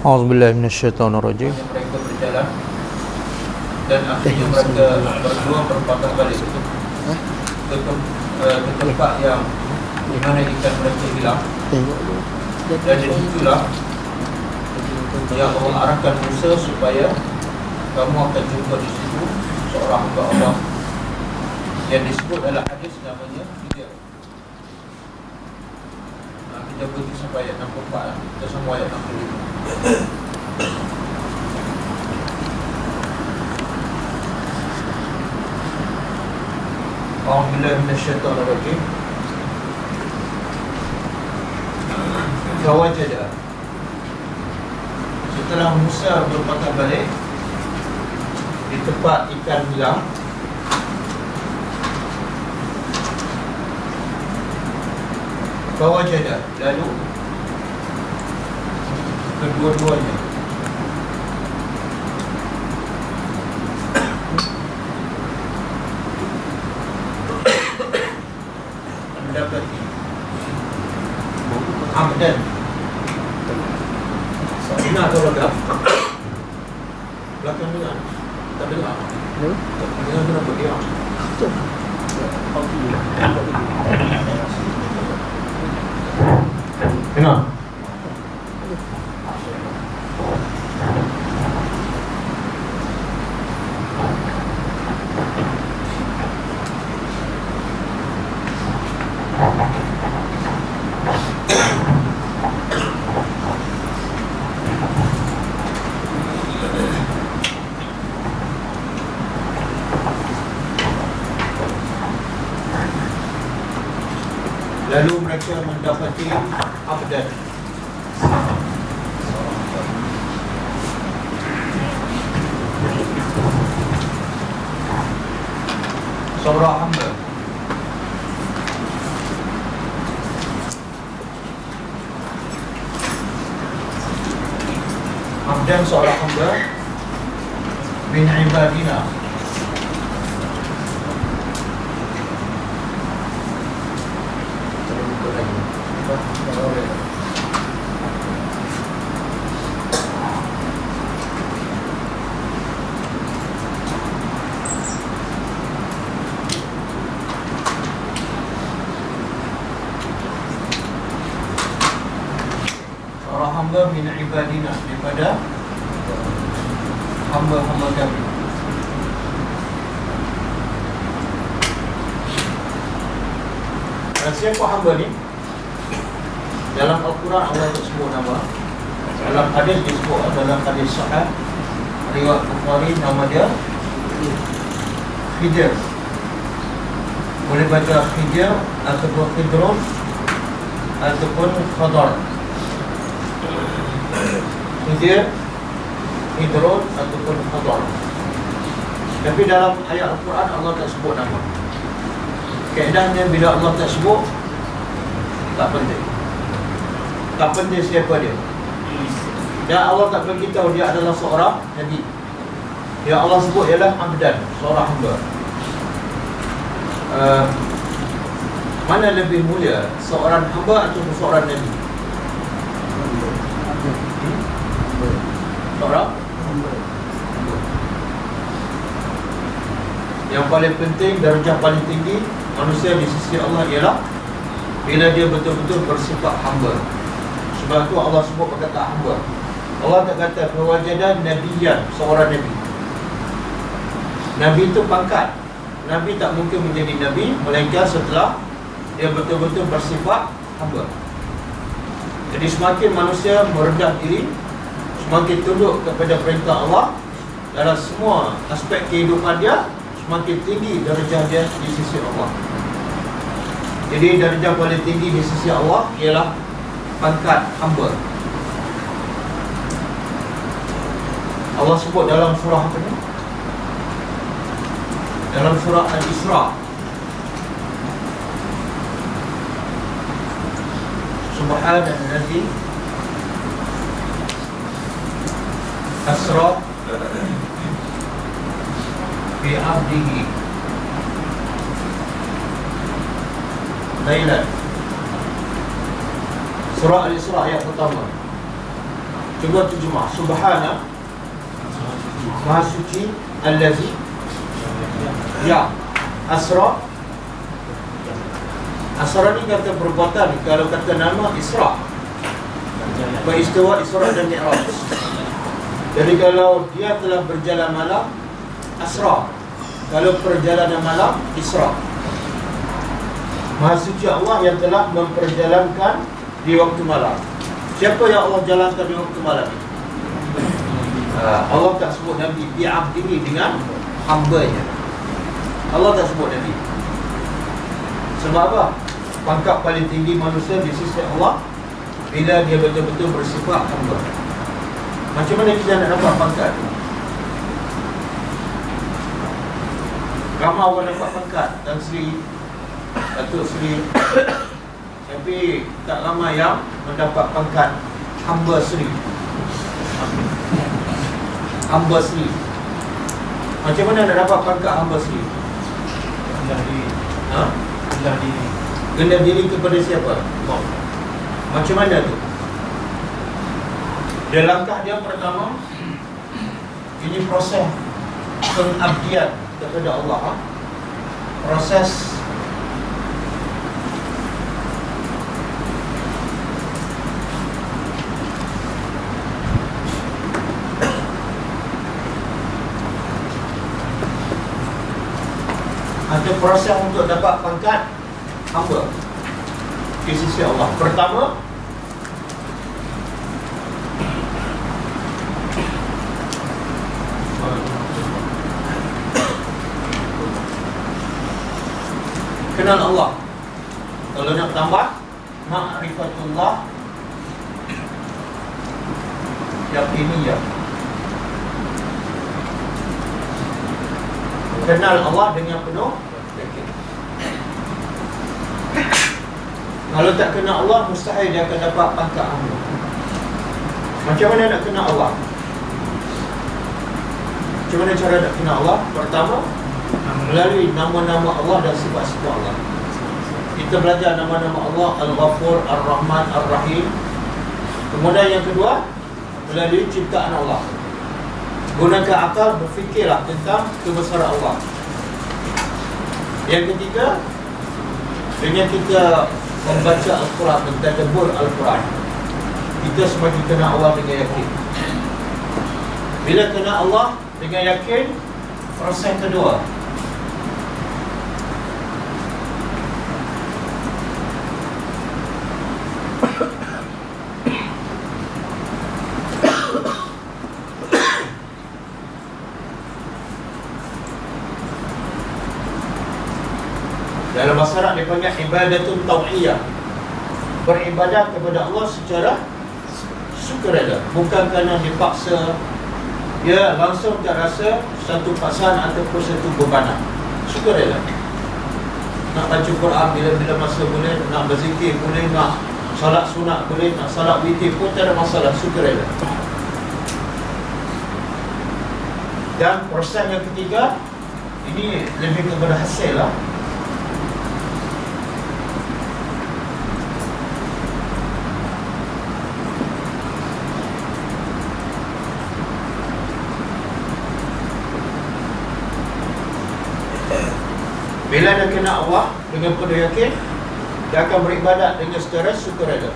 A'udzubillahi minasyaitonirrajim. Mereka berjalan dan akhirnya mereka berdua berpatah balik ke tempat yang di mana ikan mereka hilang. Dan disitulah yang Allah arahkan Musa supaya kamu akan jumpa di situ seorang hamba Allah yang disebut dalam hadis namanya Khidir. Kita pergi sampai ayat 64, kita semua ayat 65. A'udzubillahi minasyaitonirrajim. Fawajada, setelah Musa berpatah balik di tempat ikan hilang, fawajada, lalu kedua-duanya mendapati abdan. Dengar atau lega? Belakang dengar? Tak dengar? Dengar kenapa dia? Dengar? Lalu mereka mendapati abdan, seorang hamba. Abdan, seorang hamba min ibadina, seorang hamba min ibadina, daripada hamba-hamba kami. Dan siapa hamba ni? Dalam Al-Quran Allah sebut nama, dalam hadis disebut, dalam hadis sahih riwayat Bukhari, nama dia Khidir. Boleh baca Khidir ataupun Khidrun ataupun Khadar. Khidir, Khidrun ataupun Khadar. Tapi dalam ayat Al-Quran Allah tak sebut nama. Kaedahnya bila Allah tak sebut, tak penting. Tak penting siapa dia. Dan Allah tak beritahu dia adalah seorang Nabi. Yang Allah sebut ialah abdan, seorang hamba. Mana lebih mulia, seorang hamba atau seorang Nabi? Seorang hamba. Yang paling penting, darjah paling tinggi manusia di sisi Allah ialah bila dia betul-betul bersifat hamba. Sebab tu Allah sebut perkataan hamba. Allah tak kata fawajada nabiyan, seorang Nabi. Nabi itu pangkat. Nabi tak mungkin menjadi Nabi melainkan setelah dia betul-betul bersifat hamba. Jadi semakin manusia merendah diri, semakin tunduk kepada perintah Allah dalam semua aspek kehidupan dia, semakin tinggi darjah dia di sisi Allah. Jadi darjah paling tinggi di sisi Allah ialah pangkat hamba. Allah sebut dalam surah apa ni? Dalam surah Al-Isra, Subhanallazi asra bi 'abdihi lailan. Surah Al-Isra ayat pertama. Cuba terjemah. Subhana, Maha suci, Allazi, ya, Asra. Asra ni kata perbuatan. Kalau kata nama, Isra. Beristiwa, Isra dan Mi'raj. Jadi kalau dia telah berjalan malam, Asra. Kalau perjalanan malam, Isra. Maha suci Allah yang telah memperjalankan di waktu malam. Siapa yang Allah jalankan di waktu malam ini? Allah tak sebut Nabi bi'abdihi, dengan hambanya. Allah tak sebut Nabi. Sebab apa? Pangkat paling tinggi manusia di sisi Allah bila dia betul-betul bersifat hamba. Macam mana kita nak dapat pangkat tu? Ramai orang dapat pangkat Tan Sri, Datuk Sri, tapi tak ramai yang mendapat pangkat hamba Sri. Hamba Sri. Macam mana nak dapat pangkat hamba Sri? Rendah diri. Rendah diri. Rendah diri kepada siapa? Allah. Macam mana tu? Dia langkah dia pertama, ini proses pengabdian kepada Allah. Proses ada proses untuk dapat pangkat hamba di sisi Allah. Pertama, kenal Allah. Kalau nak tambah, ma'rifatullah yakiniyah. Kenal Allah dengan penuh yakin. Kalau tak kenal Allah, mustahil dia akan dapat pangkat hamba. Macam mana nak kenal Allah? Macam mana cara nak kenal Allah? Pertama, melalui nama-nama Allah dan sifat-sifat Allah. Kita belajar nama-nama Allah, Al-Ghafur, Ar-Rahman, Ar-Rahim. Kemudian yang kedua, melalui ciptaan Allah. Gunakan akal, berfikirlah tentang kebesaran Allah. Yang ketiga, dengan kita membaca Al-Quran, mentadabbur Al-Quran, kita semakin kenal Allah dengan yakin. Bila kenal Allah dengan yakin, proses kedua, dalam bahasa Arab dia panggil ibadatun tauhiyah. Beribadah kepada Allah secara sukarela, bukan kerana dipaksa. Ya, langsung tak rasa satu paksaan ataupun satu bebanan. Sukarela. Nak baca Quran bila-bila masa boleh, nak berzikir boleh, nak salat sunat boleh, nak salat witir pun tak ada masalah, sukarela. Dan proses yang ketiga, ini lebih kepada hasil lah. Bila dia kenal Allah dengan penuh yakin, dia akan beribadat dengan secara sukarela.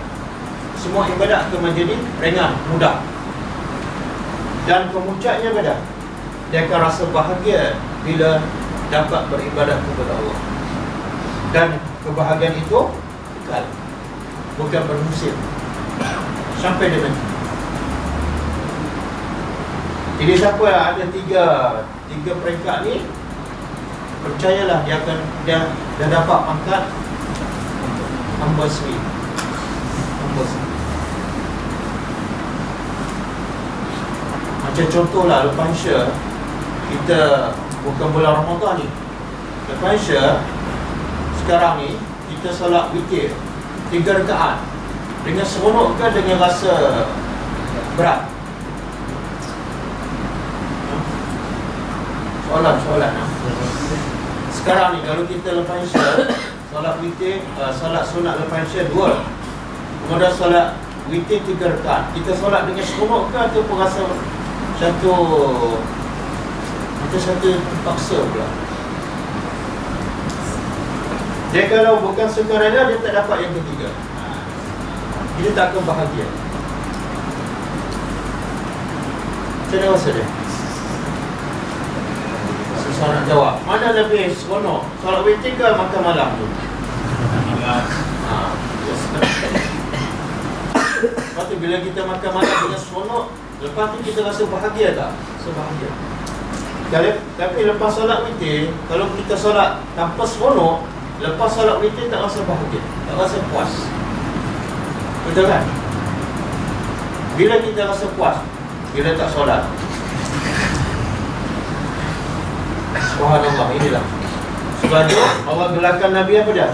Semua ibadat akan menjadi ringan, mudah. Dan kemuncaknya beda. Dia akan rasa bahagia bila dapat beribadat kepada Allah. Dan kebahagiaan itu kekal, bukan bermusim, sampai dia nanti. Jadi siapa yang ada tiga peringkat ni, percayalah dia dapat pangkat hamba Sri. Hamba Sri. Macam contohlah lepas Isya, kita bukan bulan Ramadan ni, lepas Isya sekarang ni kita solat witir 3 rakaat dengan seronok ke dengan rasa berat? Soalan. Sekarang ni kalau kita lepas Isya solat witir, solat sunat lepas Isya 2, kemudian solat witir 3 rakaat, kita solat dengan seronok ke ataupun rasa satu terpaksa pula? Dia kalau bukan sukarela, dia tak dapat yang ketiga. Dia tak akan bahagia. Macam mana rasa dia? Susah nak jawab. Mana lebih seronok? Solat witir ke makan malam tu? Lepas tu bila kita makan malam dengan seronok, lepas tu kita rasa bahagia tak? Rasa bahagia. Tapi lepas solat witir, kalau kita solat tanpa seronok, lepas solat witir tak rasa bahagia, tak rasa puas. Betul kan? Bila kita rasa puas? Bila tak solat. Subhanallah, inilah. Sebab itu Allah gelarkan Nabi apa dia?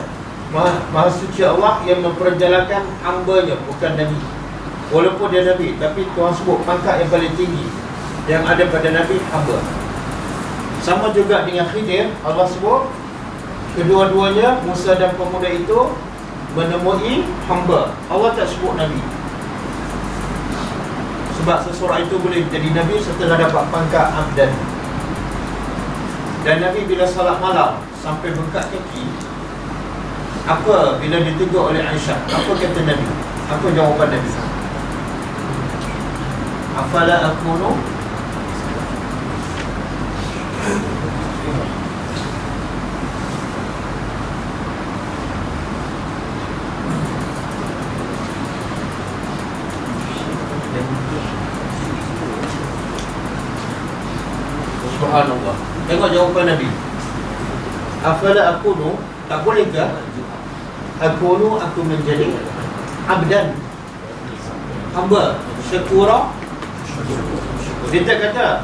Maha suci Allah yang memperjalankan hamba-Nya, bukan Nabi. Walaupun dia Nabi, tapi Tuhan sebut pangkat yang paling tinggi yang ada pada Nabi, hamba. Sama juga dengan Khidir, Allah sebut kedua-duanya, Musa dan pemuda itu menemui hamba. Allah tak sebut Nabi. Sebab seseorang itu boleh jadi Nabi setelah dapat pangkat abdan. Dan Nabi bila salat malam sampai bengkak kaki, apa bila ditegur oleh Aisyah, apa kata Nabi? Apa jawapan Nabi? Afala akunu Subhanallah. Tengok jawapan Nabi. Afala akunu, tak boleh ke aku menjadi abdan, hamba, syakura. Dia tak kata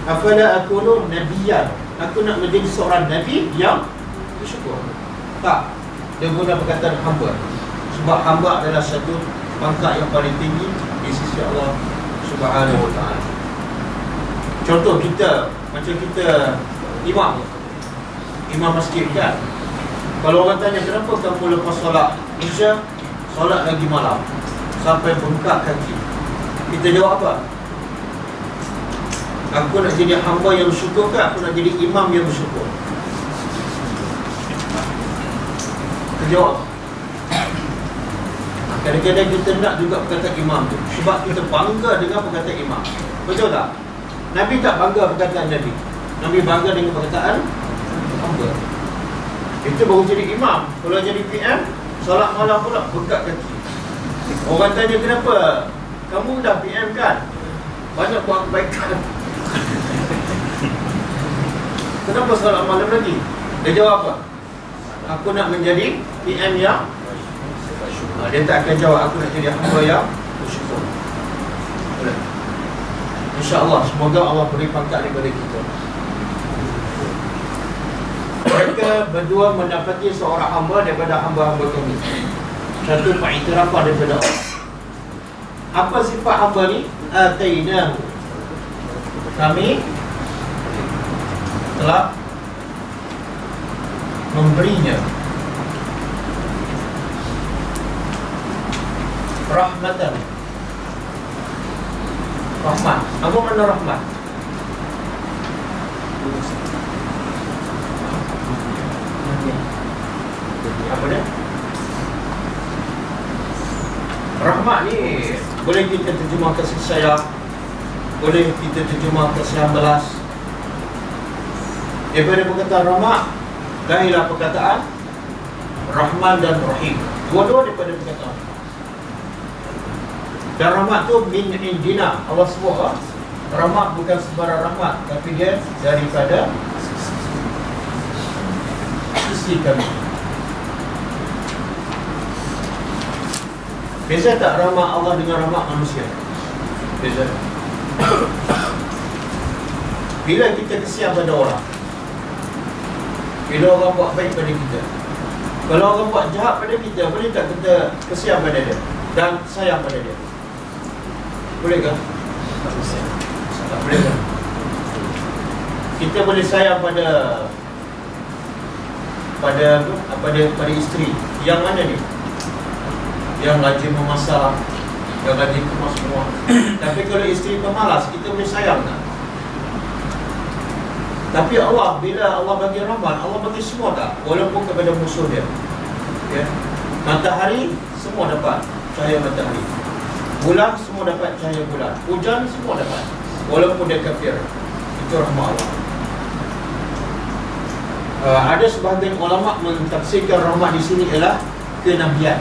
afala akunu nabiyan, aku nak menjadi seorang nabi yang bersyukur. Tak, dia guna perkataan hamba. Sebab hamba adalah satu pangkat yang paling tinggi di sisi Allah Subhanahu Wa Taala. Contoh kita, macam kita imam masjid kan. Kalau orang tanya kenapa kamu lepas solat Isya solat lagi malam sampai bengkak kaki, kita jawab apa? Aku nak jadi hamba yang bersyukur ke aku nak jadi imam yang bersyukur? Kita jawab. Kadang-kadang kita nak juga perkataan imam tu, sebab kita bangga dengan perkataan imam. Betul tak? Nabi tak bangga perkataan Nabi. Nabi bangga dengan perkataan hamba. Itu baru jadi imam. Kalau jadi PM, solat malam pula bengkak kaki. Orang tanya kenapa? Kamu dah PM kan? Banyak buat kebaikan. Kenapa solat malam lagi? Dia jawab apa? Aku nak menjadi PM yang dia tak akan jawab aku nak jadi hamba yang bersyukur. InsyaAllah, semoga Allah beri pangkat daripada kita. Mereka berdua mendapati seorang hamba daripada hamba-hamba kami. Satu pengiktirafan daripada Allah. Apa sifat hamba ni? Atainahu, kami telah memberinya rahmatan. Rahmat. Apa makna rahmat? Apa dia? Rahmat ni boleh kita terjemah kasih sayang, boleh kita terjemah kasih belas. Daripada perkataan rahmat lahirlah perkataan Rahman dan Rahim. Dua-dua daripada perkataan. Dan rahmat tu min indina. Allah sebut rahmat bukan sebarang rahmat, tapi dia daripada sisi kami. Beza tak rahmat Allah dengan rahmat manusia? Beza. Bila kita kesian pada orang, bila orang buat baik pada kita, kalau orang buat jahat pada kita, boleh tak kita kesian pada dia dan sayang pada dia? Boleh ke? Tak boleh kan? Kita boleh sayang pada isteri. Yang mana ni? Yang rajin memasak, Jangan dikemas semua. Tapi kalau isteri pemalas, kita boleh sayang tak? Tapi Allah, bila Allah bagi rahmat, Allah bagi semua tak? Walaupun kepada musuh dia. Ya. Matahari, semua dapat cahaya matahari. Bulan, semua dapat cahaya bulan. Hujan, semua dapat. Walaupun dia kafir. Itu rahmat Allah. Ada sebahagian ulama mentafsirkan rahmat di sini ialah kenabian.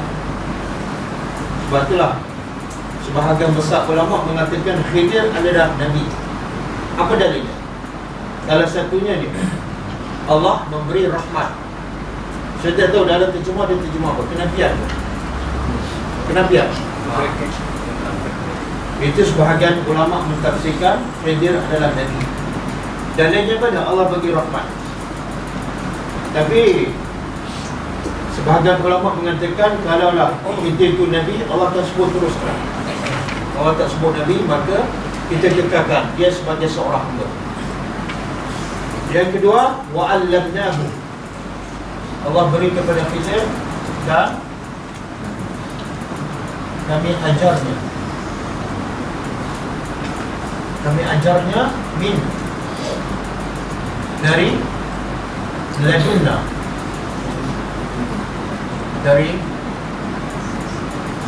Sebab itulah sebahagian besar ulama mengatakan Khidir adalah Nabi. Apa dalilnya? Salah satunya ni, Allah memberi rahmat. Saya tak tahu dalam terjemah dia terjemah apa? Kenabian. Kenabian. Itu sebahagian ulama mentafsirkan Khidir adalah Nabi. Dalilnya banyak, Allah bagi rahmat. Tapi sebahagian ulama mengatakan kalaulah Khidir itu Nabi, Allah akan sebut terus terang. Allah tak sebut Nabi, maka kita kekalkan dia sebagai seorang hamba. Yang kedua, wa'allamnahu, Allah beri kepada Khidir dan kami ajarnya. Kami ajarnya min, dari ladunna, dari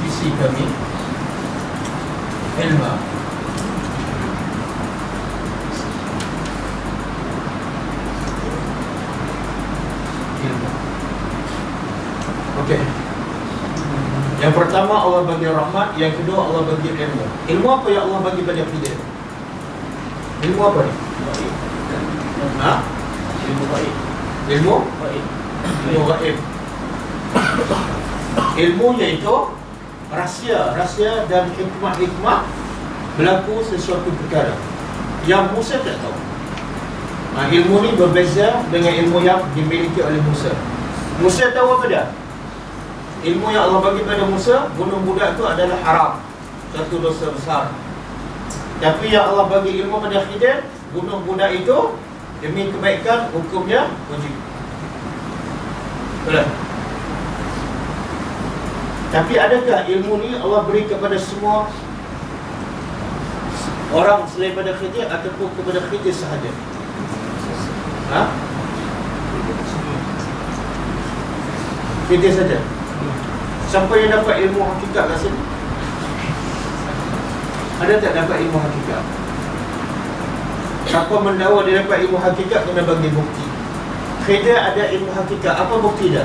sisi kami, ilma. Okey. Yang pertama Allah bagi rahmat, yang kedua Allah bagi ilmu. Ilmu apa yang Allah bagi pada Khidir? Ilmu apa ni? Ha? Ilmu gaib. Ilmu? Gaib. Ilmu gaib. Ilmu iaitu rahsia dan hikmah-hikmah berlaku sesuatu perkara yang Musa tak tahu. Ilmu ni berbeza dengan ilmu yang dimiliki oleh Musa. Musa tahu apa dia? Ilmu yang Allah bagi pada Musa, bunuh budak itu adalah haram, satu dosa besar. Tapi yang Allah bagi ilmu pada Khidir, bunuh budak itu demi kebaikan, hukumnya wajib. Betul? Tapi adakah ilmu ni Allah beri kepada semua orang selain pada Khidir ataupun kepada Khidir sahaja? Ha? Khidir saja. Siapa yang dapat ilmu hakikat kat sini? Ada tak dapat ilmu hakikat? Siapa mendakwa dia dapat ilmu hakikat, kena bagi bukti. Khidir ada ilmu hakikat. Apa bukti dia?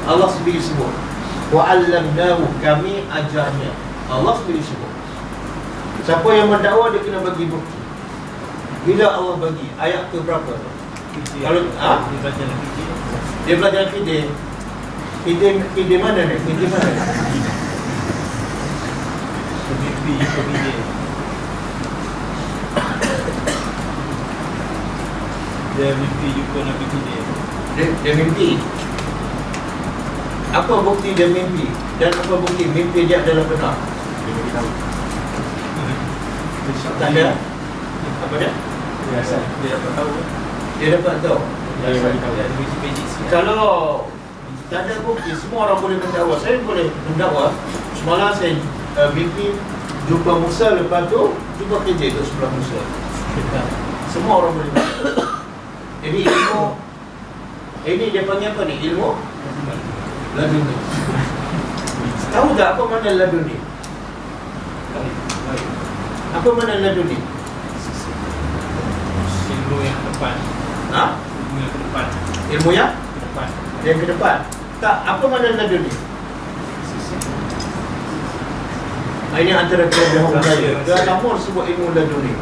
Allah sendiri sebut, wa'allamnahu, kami ajarnya. Allah sendiri sebut. Siapa yang mendakwa, dia kena bagi bukti. Bila Allah bagi? Ayat ke berapa? Kalau dia belajar Khidir. Khidir mana ni? Khidir mana ni? Mimpi Khidir. Dia mimpi jumpa Nabi Khidir. Dia mimpi. Apa bukti dia mimpi? Dan apa bukti mimpi dia adalah benar? Dia bagi tahu. Tak ada. Apa dia? Biasa dia dapat tahu. Dia dapat tahu. Dia bagi tahu. Dia ada biji sikit. Kalau tak ada bukti, semua orang boleh mendakwa. Saya boleh mendakwa. Semalam saya mimpi jumpa Musa, lepas tu jumpa Khidir tu sebelah Musa. Semua orang boleh mendakwa. Jadi ilmu ini dia panggil apa ni? Ilmu laduni. Tahu tak apa makna laduni? Apa makna laduni? Ilmu yang depan. Ha? Ilmu yang ke depan. Ilmu yang Ke depan. yang ke depan. Tak, apa makna laduni? Ini antara kelebihan saya. Dah lama sebut ilmu laduni.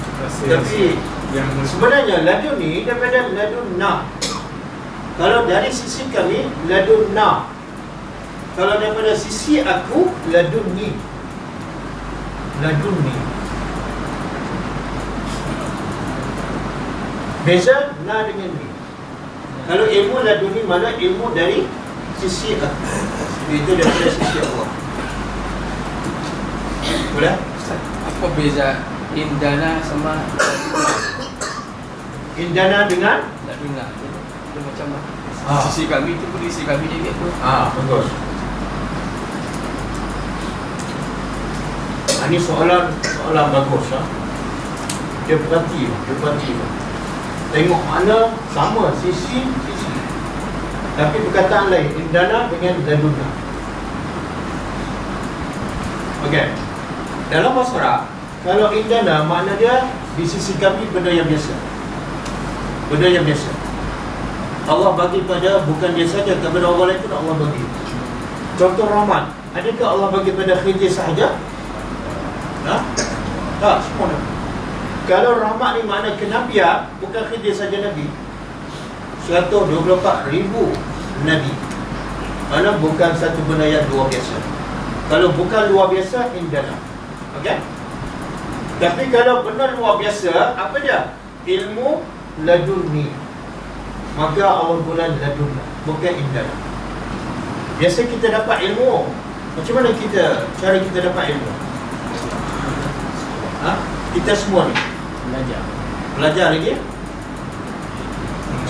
Tapi yang sebenarnya laduni daripada ladunna. Kalau dari sisi kami, ladunna. Kalau daripada sisi aku, ladunni. Ladunni. Beza na dengan ni. Kalau ilmu laduni mana ilmu dari sisi aku. Itu daripada sisi Allah. Boleh? Apa beza indana sama Indana dengan laduna? Dia macam Ah. sisi kami tu pun sisi kami dia gitu. bagus. Ini soalan bagus ha? Dia perhati. Tengok mana sama sisi. Tapi perkataan lain, indana dengan ladunna. Okey. Dalam bahasa Arab, kalau indana makna dia di sisi kami benda yang biasa. Benda yang biasa. Allah bagi pada bukan dia saja, kepada orang lain pun Allah bagi. Contoh rahmat, adakah Allah bagi pada Khidir sahaja? Tak, semua Nabi. Kalau rahmat ni makna kenabian, bukan Khidir saja Nabi. 124,000 Nabi. Mana bukan satu benda yang luar biasa. Kalau bukan luar biasa, indana. Okey? Tapi kalau benar luar biasa, apa dia? Ilmu ladunni. Maka Allah guna ladunna, bukan indana. Biasa kita dapat ilmu. Macam mana cara kita dapat ilmu? Kita semua ni belajar lagi,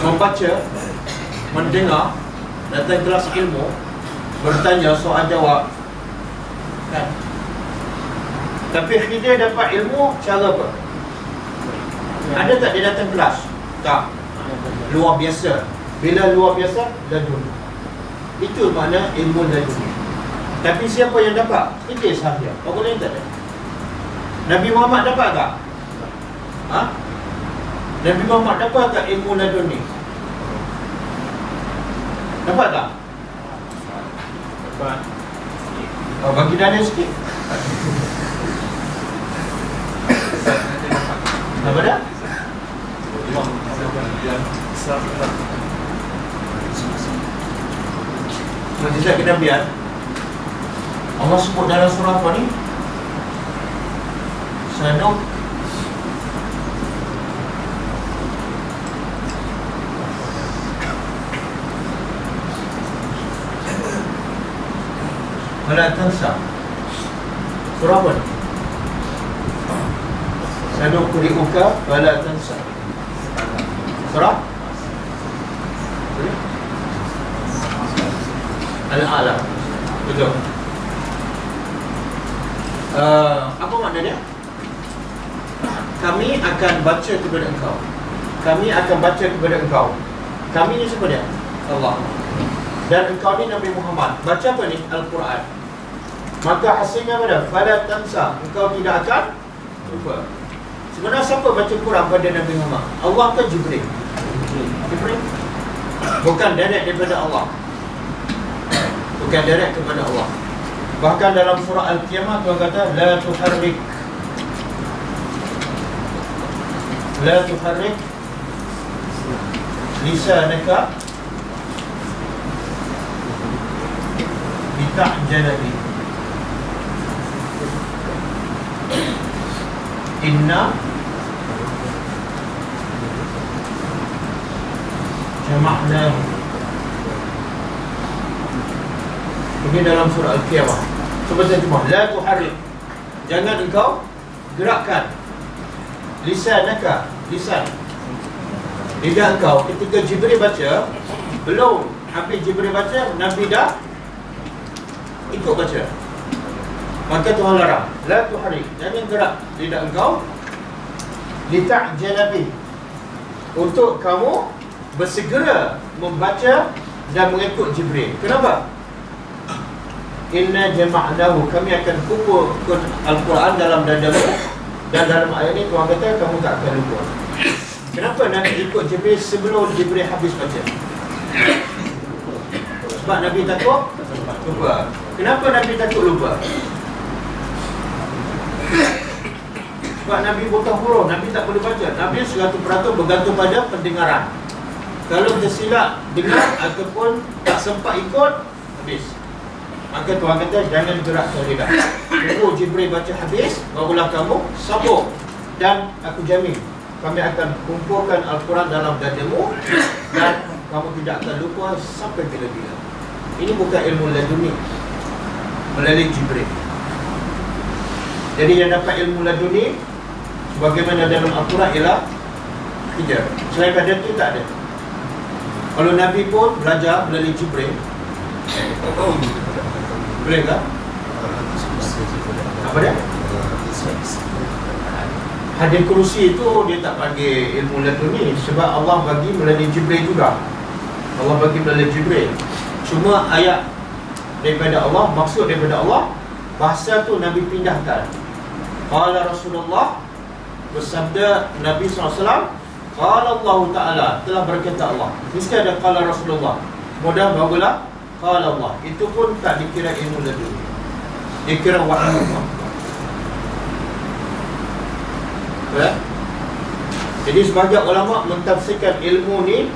membaca, mendengar, datang kelas ilmu, bertanya, soal jawab kan? Tapi Khidir dapat ilmu cara apa? Ada tak dia datang kelas? Tak. Luar biasa. Bila luar biasa, ladun. Itu makna ilmu ladun. Tapi siapa yang dapat? Khidir sahaja. Orang lain tak ada. Nabi Muhammad dapat tak? Nabi Muhammad dapat tak ilmu ladun ni? Dapat tak? Dapat. Bagi Daniel sikit. Apa dah? Mujizat kenabian Allah sebut dalam surah apa ni? Sanuk Fala tansa. Surah apa ni? Sanuk kuri'uka fala tansa. Surah Al-A'la. Betul. Apa makna dia? Kami akan baca kepada engkau. Kami akan baca kepada engkau. Kami ni siapa dia? Allah. Dan engkau ni Nabi Muhammad. Baca apa ni? Al-Quran. Maka hasilnya apa dia? Fala tansa. Engkau tidak akan lupa. Sebenarnya siapa baca Quran pada Nabi Muhammad? Allah ke Jibril? Jibril. Bukan direct daripada Allah. Bukan direct kepada Allah. Bahkan dalam surah Al-Qiyamah Tuhan kata la tuharrik lisanaka lita'jala bi. Inna jama'nahu. Ini dalam surah Al-Qiyamah. Sebenarnya cuma la tuharrik. Jangan engkau gerakkan lisanaka, lisan lidah engkau. Ketika Jibril baca, belum habis Jibril baca, Nabi dah ikut baca. Maka Tuhan larang, la tuharrik, jangan gerak lidah engkau lita'jala bi, untuk kamu bersegera membaca dan mengikut Jibril. Kenapa? Inna jama'nahu, kami akan kumpulkan Al-Quran dalam dadamu. Dan dalam ayat ni Tuhan kata kamu tak akan lupa. Kenapa Nabi ikut Jibril sebelum Jibril habis baca? Sebab Nabi takut lupa. Kenapa Nabi takut lupa? Sebab Nabi bukan huruf, Nabi tak boleh baca. Nabi 100% bergantung pada pendengaran. Kalau tersilap dengar ataupun tak sempat ikut, habis. Maka Tuhan kata jangan gerakkan lidah. Tunggu Jibril baca habis, barulah kamu sambung. Dan aku jamin kami akan kumpulkan Al-Quran dalam dadamu dan kamu tidak akan lupa sampai bila-bila. Ini bukan ilmu laduni melalui Jibril. Jadi yang dapat ilmu laduni sebagaimana dalam Al-Quran ialah Khidir. Selain pada itu tak ada. Kalau Nabi pun belajar melalui Jibril, boleh tak? Apa dia? Hadis kursi itu dia tak bagi ilmu laduni, sebab Allah bagi melalui Jibril juga. Allah bagi melalui Jibril. Cuma ayat daripada Allah, maksud daripada Allah, bahasa tu Nabi pindahkan. Qala Rasulullah, bersabda Nabi SAW, qala Allah Ta'ala, telah berkata Allah. Mesti ada qala Rasulullah, kemudian barulah qala Allah. Itu pun tak dikira ilmu laduni, dikira wahyu. Ya? Jadi sebagai ulama mentafsirkan ilmu ni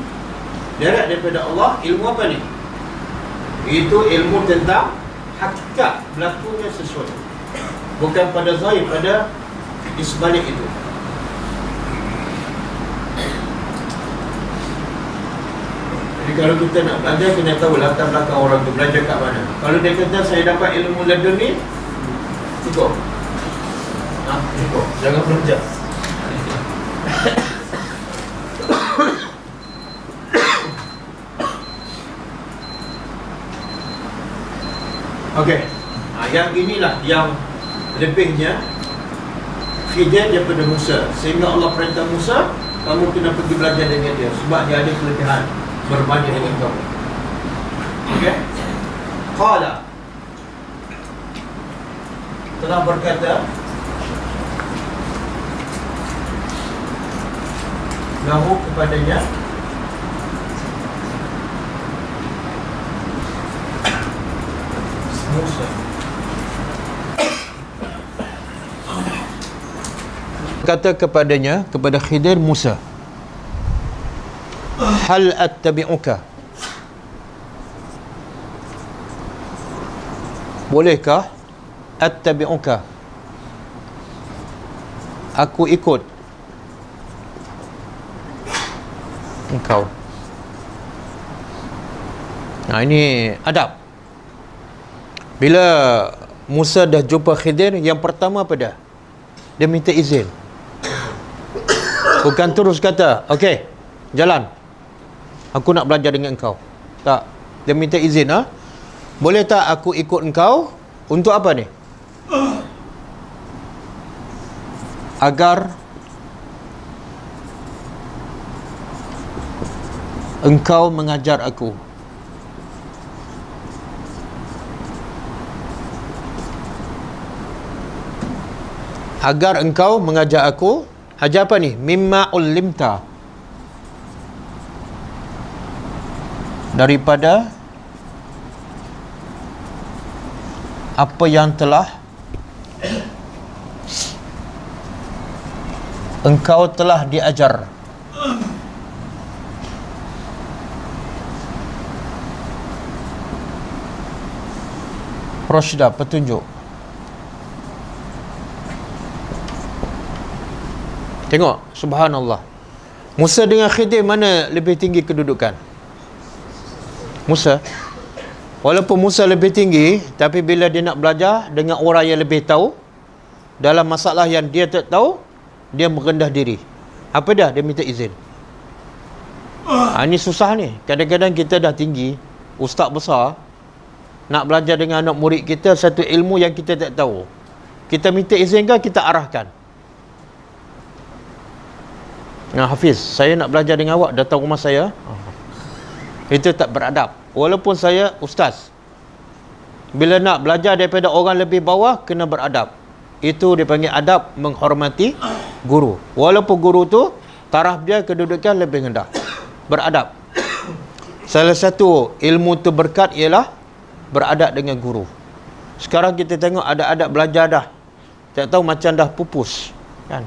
direct daripada Allah. Ilmu apa ni? Itu ilmu tentang hakikat berlakunya sesuatu, bukan pada zahir, pada di sebalik itu. Jadi kalau kita nak belajar, kena tahu latar belakang orang tu belajar kat mana. Kalau dia kata saya dapat ilmu laduni, cukup. Cukup, jangan belajar. Okey. Yang inilah yang lebihnya Khidir daripada Musa, sehingga Allah perintah Musa, kamu kena pergi belajar dengan dia, sebab dia ada kelebihan berbanding dengan kamu. Okey. Qala, telah berkata lahu, kepadanya, Musa. Kata kepadanya, kepada Khidir Musa, hal attabi'uka, bolehkah attabi'uka, aku ikut engkau. Nah, ini adab. Bila Musa dah jumpa Khidir, yang pertama apa dah? Dia minta izin. Bukan terus kata, okey, jalan, aku nak belajar dengan engkau. Tak. Dia minta izin. Boleh tak aku ikut engkau? Untuk apa ni? Agar engkau mengajar aku. Agar engkau mengajar aku. Ajar apa ni? Mimma ulimta, daripada apa yang telah engkau telah diajar. Rasyida, petunjuk. Tengok, subhanallah. Musa dengan Khidir mana lebih tinggi kedudukan? Musa. Walaupun Musa lebih tinggi, tapi bila dia nak belajar dengan orang yang lebih tahu dalam masalah yang dia tak tahu, dia merendah diri. Apa dah? Dia minta izin. Ini susah ni. Kadang-kadang kita dah tinggi, ustaz besar, nak belajar dengan anak murid kita satu ilmu yang kita tak tahu. Kita minta izin kan, kita arahkan. Nah, Hafiz, saya nak belajar dengan awak, datang rumah saya. Itu tak beradab. Walaupun saya ustaz, bila nak belajar daripada orang lebih bawah, kena beradab. Itu dipanggil adab, menghormati guru. Walaupun guru tu taraf dia, kedudukan lebih rendah. Beradab. Salah satu ilmu tu berkat ialah beradab dengan guru. Sekarang kita tengok ada adab belajar dah, tak tahu macam dah pupus, kan?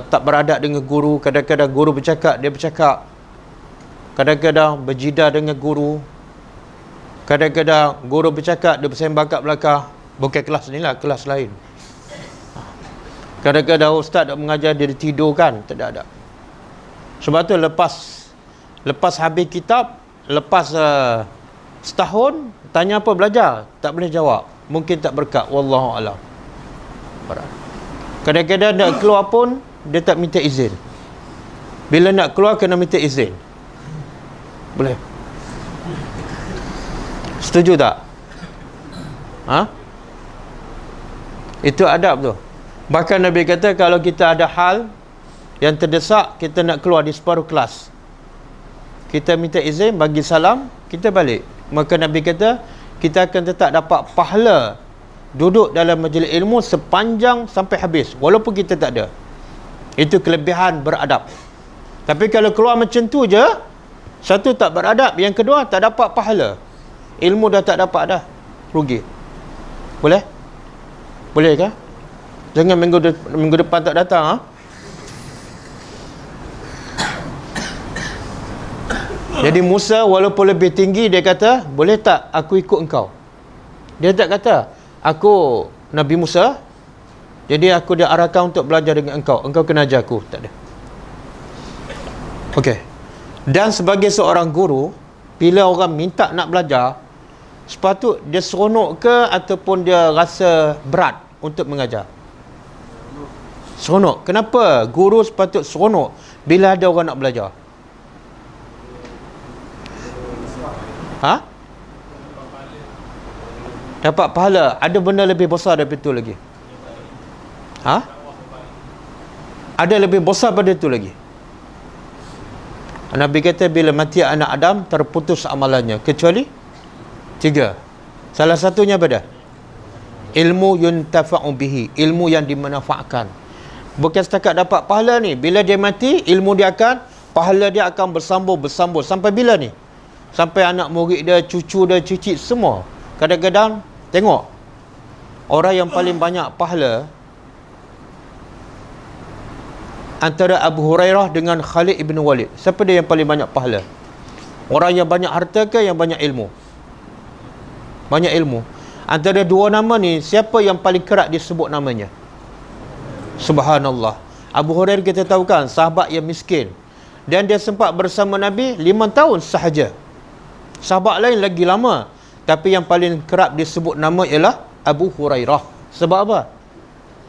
Tak beradab dengan guru. Kadang-kadang guru bercakap, dia bercakap. Kadang-kadang berjidal dengan guru. Kadang-kadang guru bercakap, dia bersembang kat belakang. Bukan kelas ni lah, kelas lain. Kadang-kadang ustaz nak mengajar, dia tidur kan. Tak ada. Sebab tu lepas habis kitab, lepas setahun, tanya apa belajar, tak boleh jawab. Mungkin tak berkat. Wallahualam. Kadang-kadang nak keluar pun, dia tak minta izin. Bila nak keluar, kena minta izin. Boleh? Setuju tak? Itu adab tu. Bahkan Nabi kata kalau kita ada hal yang terdesak, kita nak keluar di separuh kelas, kita minta izin, bagi salam, kita balik. Maka Nabi kata kita akan tetap dapat pahala duduk dalam majlis ilmu sepanjang sampai habis, walaupun kita tak ada. Itu kelebihan beradab. Tapi kalau keluar macam tu je, satu tak beradab, yang kedua tak dapat pahala, ilmu dah tak dapat dah, rugi. Boleh? Boleh ke? Jangan minggu depan tak datang, ha? Jadi Musa walaupun lebih tinggi, dia kata, boleh tak aku ikut engkau? Dia tak kata, aku Nabi Musa, jadi aku diarahkan untuk belajar dengan engkau kena ajar aku. Tak ada. Okey. Dan sebagai seorang guru, bila orang minta nak belajar, sepatut dia seronok ke ataupun dia rasa berat untuk mengajar? Seronok. Kenapa guru sepatut seronok bila ada orang nak belajar? Ha? Dapat pahala. Ada benda lebih besar daripada itu lagi. Ha? Ada lebih besar pada itu lagi. Nabi kata bila mati anak Adam, terputus amalannya kecuali 3. Salah satunya apa dah? Ilmu yuntafa'u bihi, ilmu yang dimanfaatkan. Bukan setakat dapat pahala ni, bila dia mati, ilmu dia akan, pahala dia akan bersambung sampai bila ni? Sampai anak murid dia, cucu dia, cicit semua. Kadang-kadang tengok orang yang paling banyak pahala antara Abu Hurairah dengan Khalid ibn Walid. Siapa dia yang paling banyak pahala? Orang yang banyak harta ke yang banyak ilmu? Banyak ilmu. Antara dua nama ni, siapa yang paling kerap disebut namanya? Subhanallah. Abu Hurairah kita tahu kan, sahabat yang miskin, dan dia sempat bersama Nabi 5 tahun sahaja. Sahabat lain lagi lama, tapi yang paling kerap disebut nama ialah Abu Hurairah. Sebab apa?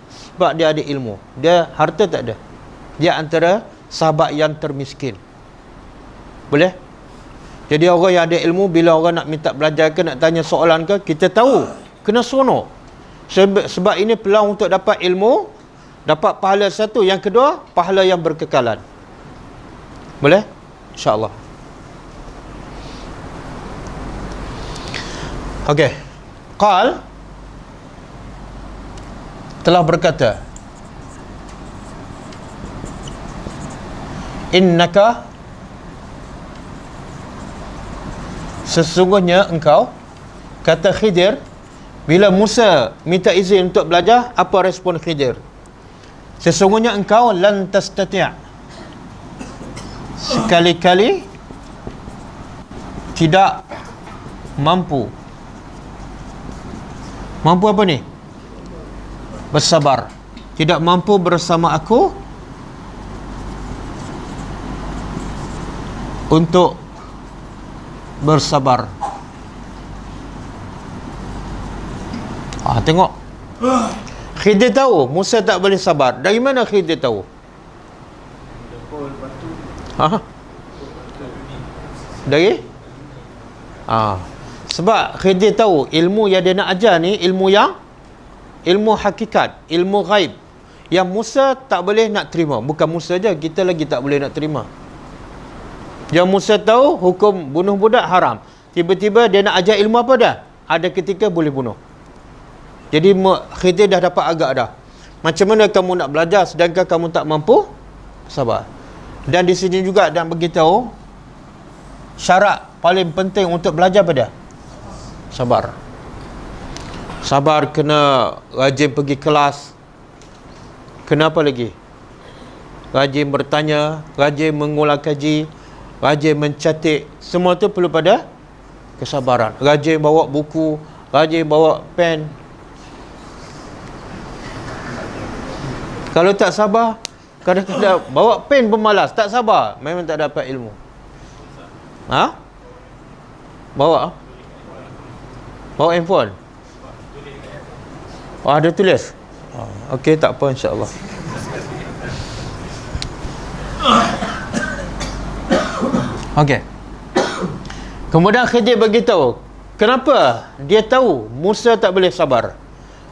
Sebab dia ada ilmu. Dia harta tak ada. Dia antara sahabat yang termiskin. Boleh? Jadi orang yang ada ilmu, bila orang nak minta belajar ke, nak tanya soalan ke, kita tahu, kena seronok. Sebab ini peluang untuk dapat ilmu, dapat pahala satu. Yang kedua, pahala yang berkekalan. Boleh? InsyaAllah. Okey. Qal telah berkata, innaka, sesungguhnya engkau, kata Khidir, bila Musa minta izin untuk belajar, apa respon Khidir? Sesungguhnya engkau lan tastati', sekali-kali tidak mampu. Mampu apa ni? Bersabar. Tidak mampu bersama aku untuk bersabar. Tengok. Khidir tahu Musa tak boleh sabar. Dari mana Khidir tahu? Dari? Sebab Khidir tahu ilmu yang dia nak ajar ni ilmu hakikat, ilmu ghaib, yang Musa tak boleh nak terima. Bukan Musa je, kita lagi tak boleh nak terima. Yang Musa tahu hukum bunuh budak haram, tiba-tiba dia nak ajar ilmu apa dah? Ada ketika boleh bunuh. Jadi Khidir dah dapat agak dah. Macam mana kamu nak belajar sedangkan kamu tak mampu sabar? Dan di sini juga dan beritahu syarat paling penting untuk belajar pada sabar. Sabar, kena rajin pergi kelas. Kenapa lagi? Rajin bertanya, rajin mengulang kaji, rajin mencatat. Semua tu perlu pada kesabaran. Rajin bawa buku, rajin bawa pen. Kalau tak sabar, kadang-kadang bawa pen pun malas, tak sabar, memang tak dapat ilmu. Bawa handphone. Ada tulis. Okey, tak apa, insya-Allah. Okey. Kemudian Khidir beritahu, kenapa dia tahu Musa tak boleh sabar?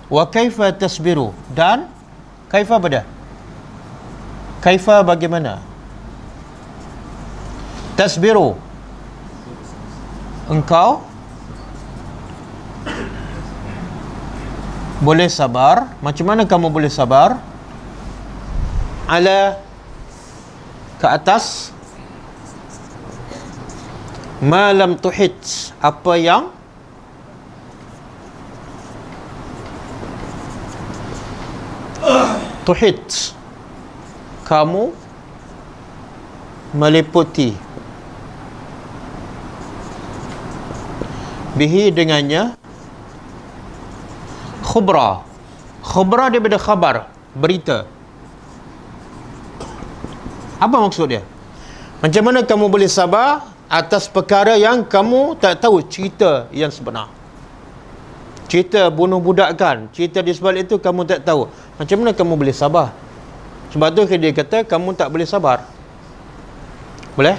Wa kaifa tasbiru, dan kaifa apa dah? Kaifa bagaimana? Tasbiru, engkau boleh sabar. Macam mana kamu boleh sabar? Ala, ke atas, ma lam tuhit, apa yang tuhit, kamu meliputi, bihi dengannya, khubra. Khubra daripada khabar, berita. Apa maksud dia? Macam mana kamu boleh sabar atas perkara yang kamu tak tahu cerita yang sebenar? Cerita bunuh budak kan, cerita di sebalik itu kamu tak tahu. Macam mana kamu boleh sabar? Sebab tu dia kata kamu tak boleh sabar. Boleh?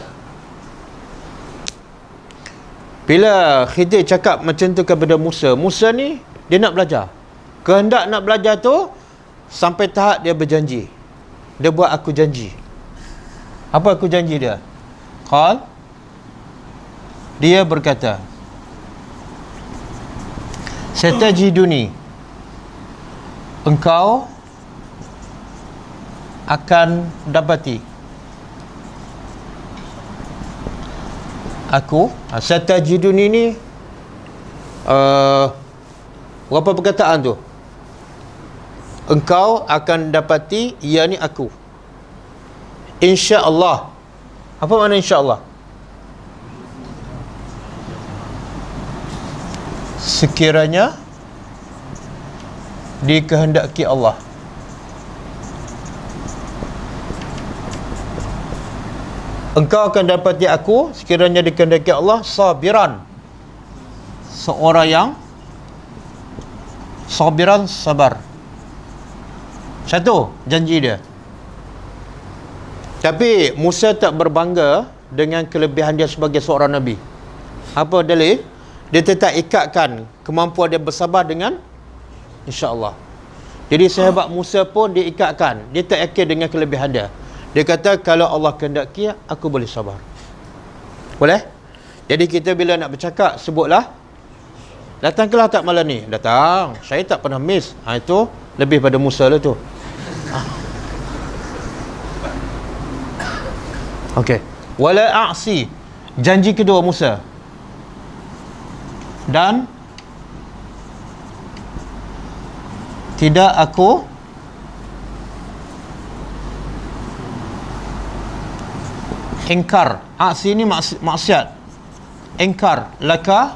Bila Khidir cakap macam tu kepada Musa, Musa ni dia nak belajar. Kehendak nak belajar tu sampai tahap dia berjanji. Dia buat aku janji. Apa aku janji dia? Qal, dia berkata, satajiduni, engkau akan dapati aku. Satajiduni ni berapa perkataan tu? Engkau akan dapati, ia ni aku, insya-Allah. Apa makna insya-Allah? Sekiranya dikehendaki Allah. Engkau akan dapati aku sekiranya dikehendaki Allah sabiran, seorang yang sabiran, sabar. Satu janji dia. Tapi Musa tak berbangga dengan kelebihan dia sebagai seorang Nabi. Apa dalil? Dia tetap ikatkan kemampuan dia bersabar dengan insya-Allah. Jadi sahabat Musa pun dia ikatkan, dia tak yakin dengan kelebihan dia. Dia kata kalau Allah kehendaki aku boleh sabar. Boleh? Jadi kita bila nak bercakap sebutlah, datang kelas tak malam ni? Datang. Saya tak pernah miss. Itu lebih pada Musa lah tu. Okey. Wala a'si, janji kedua Musa. Dan tidak aku ingkar. Aksi ni maksiat. Ingkar laka,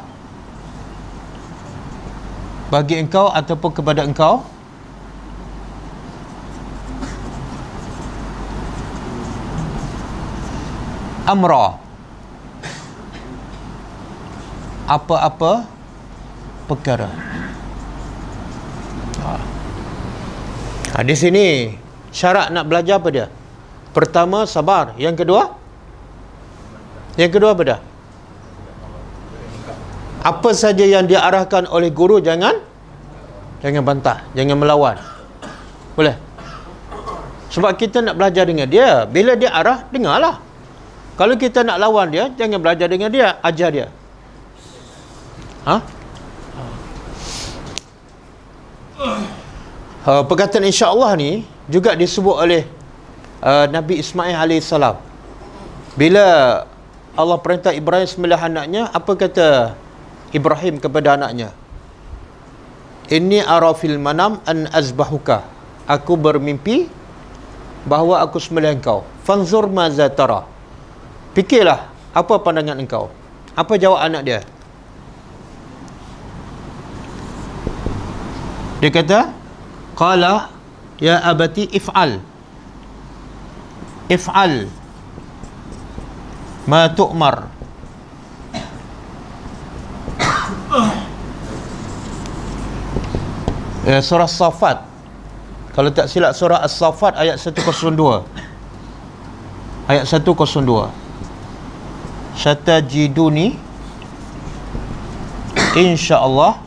bagi engkau ataupun kepada engkau, amra, apa-apa perkara. Di sini syarat nak belajar apa dia? Pertama sabar, yang kedua apa dah? Apa saja yang diarahkan oleh guru jangan bantah, jangan melawan. Boleh? Sebab kita nak belajar dengan dia, bila dia arah, dengarlah. Kalau kita nak lawan dia, jangan belajar dengan dia, ajar dia. Perkataan insya-Allah ni juga disebut oleh Nabi Ismail AS. Bila Allah perintah Ibrahim sembelih anaknya, apa kata Ibrahim kepada anaknya? Inni ara fil manam an azbahuka, aku bermimpi bahawa aku sembelih engkau. Fanzur maza tara, fikirlah apa pandangan engkau. Apa jawab anak dia? Dia kata, qala ya abati if'al ma tu'mar. Surah Safat, kalau tak silap surah As-Safat ayat 102. Ayat 102. Satajiduni insya-Allah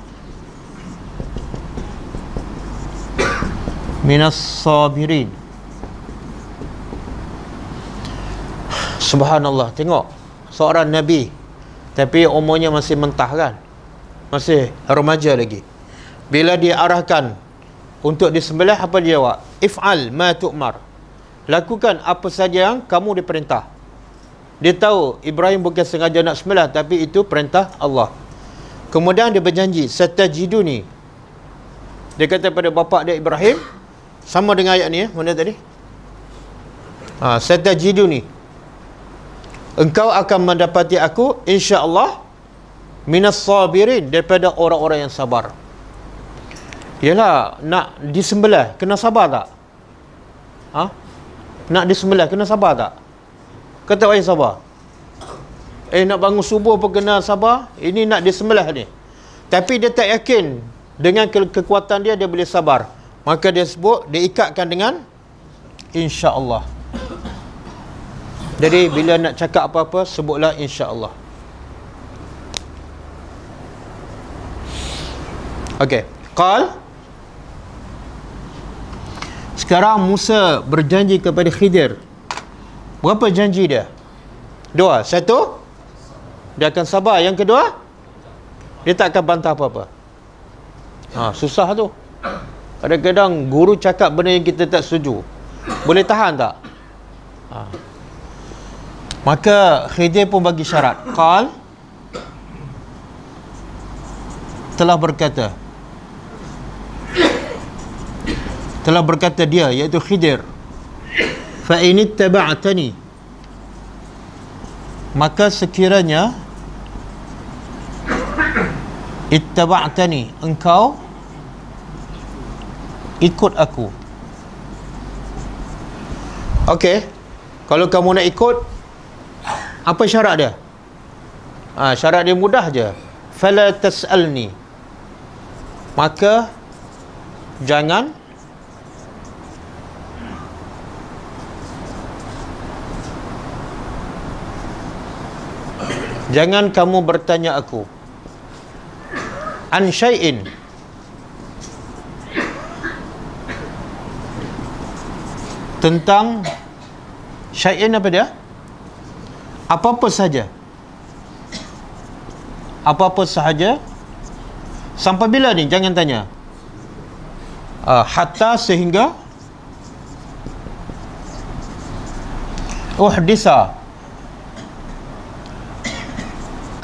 minas sabirin. Subhanallah, tengok seorang Nabi tapi umurnya masih mentah kan, masih remaja lagi. Bila dia arahkan untuk disembelih, apa dia jawab? If'al ma tu'mar, lakukan apa saja yang kamu diperintah. Dia tahu Ibrahim bukan sengaja nak sembelih, tapi itu perintah Allah. Kemudian dia berjanji, satajiduni, dia kata pada bapa dia Ibrahim, sama dengan ayat ni mana tadi? Satajiduni, engkau akan mendapati aku insya-Allah minas sabirin, daripada orang-orang yang sabar. Yalah, nak disembelih kena sabar tak? Nak disembelih kena sabar tak? Kata orang sabar. Nak bangun subuh pun kena sabar. Ini nak disembelih ni. Tapi dia tak yakin dengan kekuatan dia boleh sabar. Maka dia sebut, dia ikatkan dengan insya-Allah. Jadi bila nak cakap apa-apa, sebutlah insya-Allah. Okey. Qal, sekarang Musa berjanji kepada Khidir. Berapa janji dia? 2. 1, dia akan sabar. Yang kedua, dia tak akan bantah apa-apa. Susah tu. Kadang-kadang guru cakap benda yang kita tak setuju. Boleh tahan tak? Maka Khidir pun bagi syarat. Qal, telah berkata dia, iaitu Khidir, fa in ittaba'tani, maka sekiranya ittaba'tani, engkau ikut aku. Okey, kalau kamu nak ikut, apa syarat dia? Syarat dia mudah je. Fala tas'alni, maka jangan kamu bertanya aku an syai'in, tentang syai'in. Apa dia? Apa-apa saja. Apa-apa sahaja. Sampai bila ni? Jangan tanya. Hatta, sehingga uhdisa,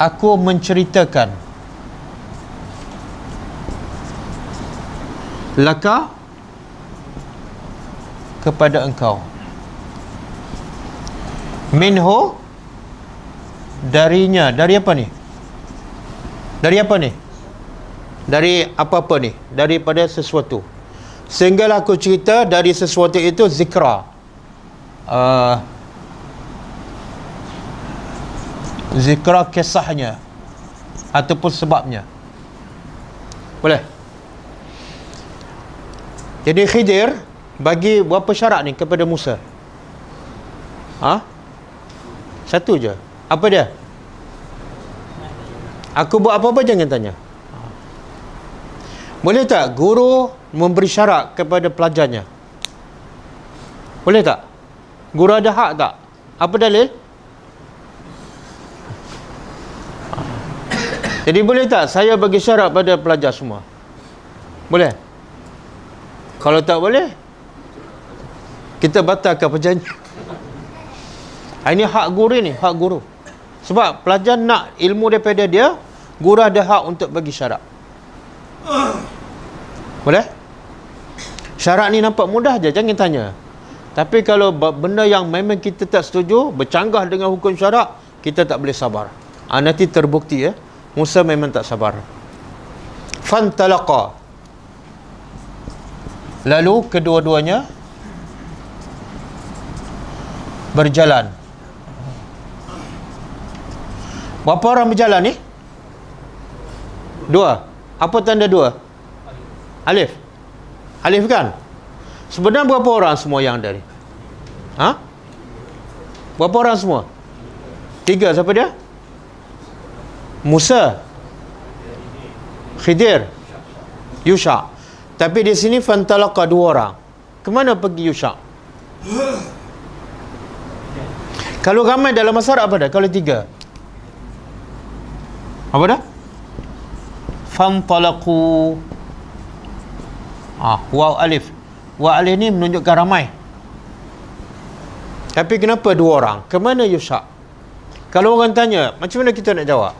aku menceritakan laka, kepada engkau, minhu, darinya. Dari apa ni? Dari apa ni? Dari apa-apa ni? Daripada sesuatu. Sehinggalah aku cerita dari sesuatu itu zikra, zikra kisahnya ataupun sebabnya. Boleh? Jadi Khidir bagi berapa syarat ni kepada Musa? Satu je. Apa dia? Aku buat apa-apa jangan tanya. Boleh tak guru memberi syarat kepada pelajarnya? Boleh tak? Guru ada hak tak? Apa dalil? Jadi boleh tak saya bagi syarat pada pelajar semua? Boleh? Kalau tak boleh, kita batalkan perjanjian. Ini hak guru ni, hak guru. Sebab pelajar nak ilmu daripada dia, guru ada hak untuk bagi syarat. Boleh? Syarat ni nampak mudah je, jangan tanya. Tapi kalau benda yang memang kita tak setuju, bercanggah dengan hukum syarak, kita tak boleh sabar. Nanti terbukti Musa memang tak sabar. Fantalaqa, lalu kedua-duanya berjalan. Berapa orang berjalan ni? 2. Apa tanda 2? Alif. Alif kan? Sebenarnya berapa orang semua yang ada ni? Berapa orang semua? 3. Siapa dia? Musa, Khidir, Yusha. Tapi di sini fantalaqa 2 orang. Kemana pergi Yusha? Kalau ramai dalam masyarakat apa dah? Kalau 3 apa dah? Fantalaqu. Waw alif. Waw alif ni menunjukkan ramai. Tapi kenapa 2 orang? Kemana Yusha? Kalau orang tanya, macam mana kita nak jawab?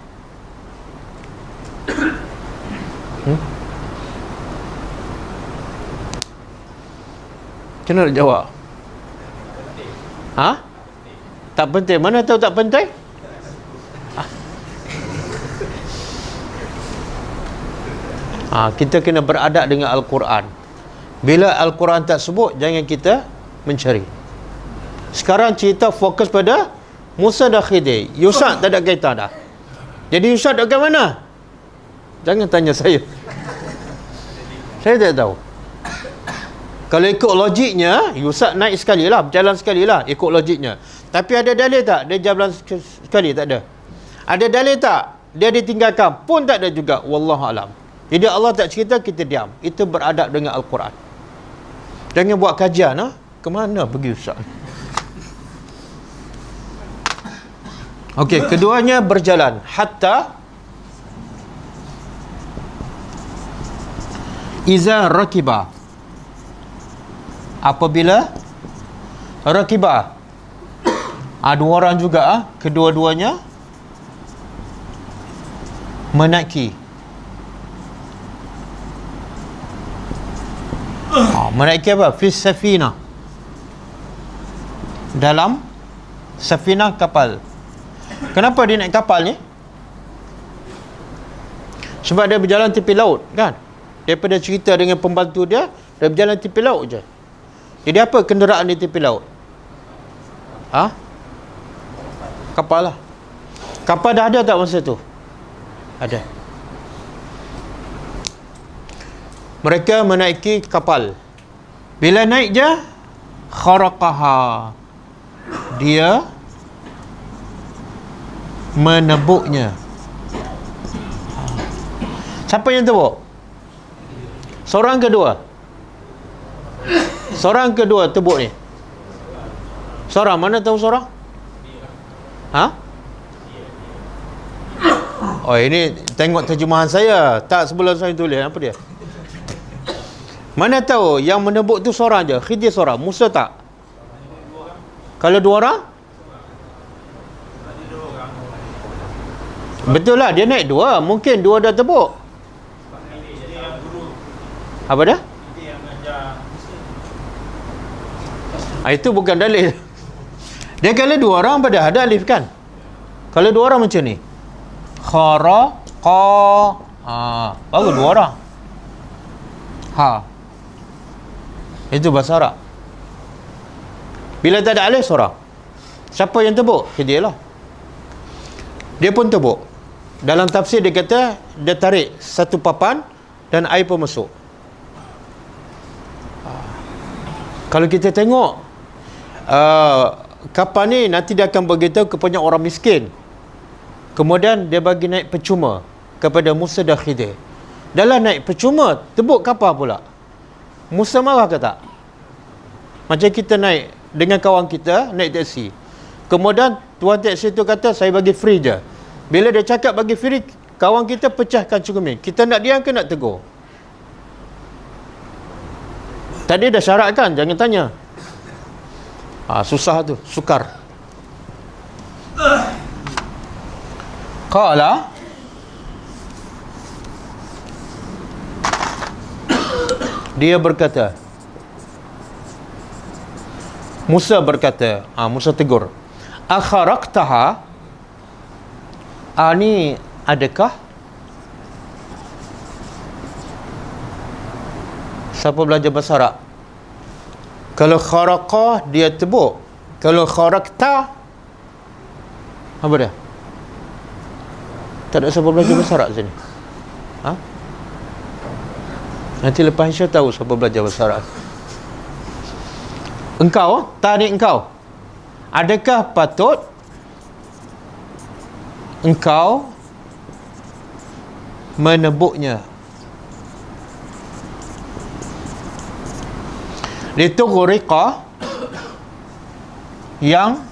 Macam mana nak jawab? Tak penting. Mana tahu tak penting? Kita kena beradab dengan Al-Quran. Bila Al-Quran tak sebut, jangan kita mencari. Sekarang cerita fokus pada Musa dan Khidir. Yusha tak ada kaitan dah. Jadi Yusha dekat mana? Jangan tanya saya. Saya tak tahu. Kalau ikut logiknya, Yusha naik sekali lah, berjalan sekali lah, ikut logiknya. Tapi ada dalil tak? Dia jalan sekali, tak ada. Ada dalil tak? Dia ditinggalkan, pun tak ada juga. Wallahualam. Jadi Allah tak cerita, kita diam. Itu beradab dengan Al-Quran. Jangan buat kajian, kemana pergi Ustaz? Okey, keduanya berjalan hatta iza rakiba. Apabila rakiba, 2 orang juga, kedua-duanya menaiki. Menaiki apa? Fis safina, dalam safina, kapal. Kenapa dia naik kapal ni? Sebab dia berjalan tepi laut, kan? Daripada cerita dengan pembantu dia berjalan tepi laut je. Jadi apa kenderaan di tepi laut? Kapal lah. Kapal dah ada tak masa tu? Ada. Mereka menaiki kapal. Bila naik je, kharaqaha, dia menebuknya. Siapa yang tebuk? Seorang kedua. Seorang kedua tebuk ni. Seorang, mana tahu seorang? Oh, ini tengok terjemahan saya. Tak sebelum saya tulis. Apa dia? Mana tahu yang menebuk tu seorang je. Khidir seorang, Musa tak? Kalau 2 orang? Betul lah, dia naik 2. Mungkin 2 dah tebuk. Apa dah? Itu bukan dalil. Dia kalau 2 orang pada ada alif kan? Kalau 2 orang macam ni. Kharaqa. Baru 2 orang. Itu bahasa Arab. Bila tak ada alif, seorang. Siapa yang tebuk? Dia lah. Dia pun tebuk. Dalam tafsir dia kata, dia tarik satu papan dan air pun masuk. Kalau kita tengok kapal ni nanti dia akan beritahu kepada orang miskin. Kemudian dia bagi naik percuma kepada Musa dan Khidir. Dalam naik percuma, tebuk kapal pula. Musa marah ke tak? Macam kita naik dengan kawan kita, naik taksi. Kemudian tuan taksi tu kata, saya bagi free je. Bila dia cakap bagi free, kawan kita pecahkan cermin. Kita nak diam ke nak tegur? Tadi dah syarat kan, jangan tanya. Susah tu, sukar. Qala, dia berkata, Musa berkata, Musa tegur, akharaqtaha, ni adakah? Siapa belajar bahasa Arab? Kalau kharaqa, dia tebuk. Kalau kharaqta, apa dia? Tak ada siapa belajar bahasa Arab sini. Nanti lepas Isya tahu siapa belajar bahasa Arab. Engkau, tadi engkau, adakah patut engkau menebuknya? Litughriqa, yang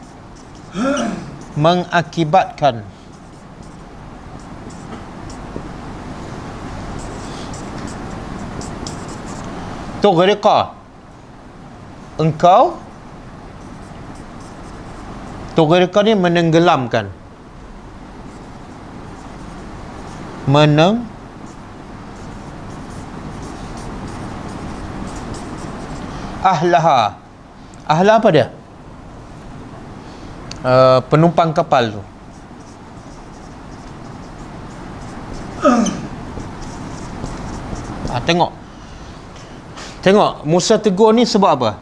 mengakibatkan. Tughriqa, engkau. Tughriqa ni menenggelamkan. Ahlaha. Ahla apa dia? Penumpang kapal tu. Tengok Musa tegur ni sebab apa?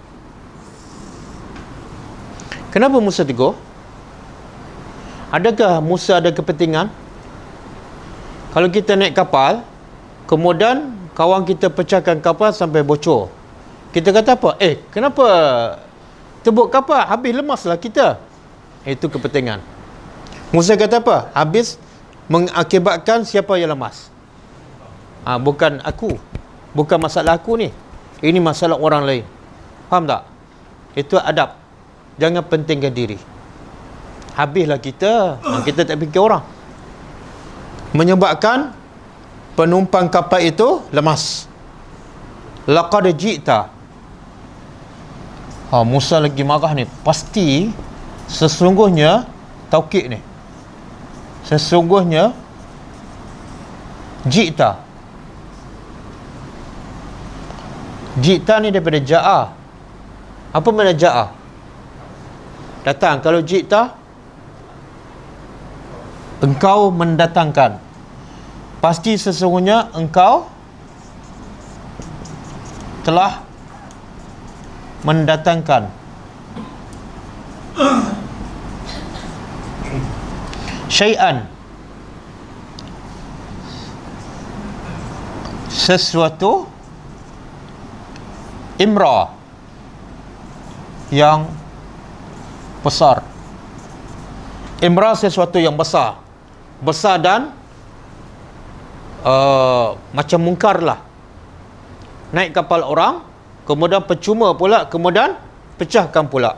Kenapa Musa tegur? Adakah Musa ada kepentingan? Kalau kita naik kapal, kemudian kawan kita pecahkan kapal sampai bocor, kita kata apa? Kenapa tebuk kapal? Habis lemaslah kita. Itu kepentingan. Musa kata apa? Habis mengakibatkan siapa yang lemas. Bukan aku. Bukan masalah aku ni. Ini masalah orang lain. Faham tak? Itu adab. Jangan pentingkan diri. Habislah kita. Kita tak fikir orang. Menyebabkan penumpang kapal itu lemas. Laqad ji'ta. Musa lagi marah ni. Pasti sesungguhnya taukid ni. Sesungguhnya ji'ta. Ji'ta ni daripada ja'a. Apa makna ja'a? Datang. Kalau ji'ta, engkau mendatangkan. Pasti sesungguhnya engkau telah mendatangkan. Syai'an, sesuatu, imra, yang besar. Imra sesuatu yang besar. Besar dan macam mungkar lah. Naik kapal orang, kemudian percuma pula, kemudian pecahkan pula.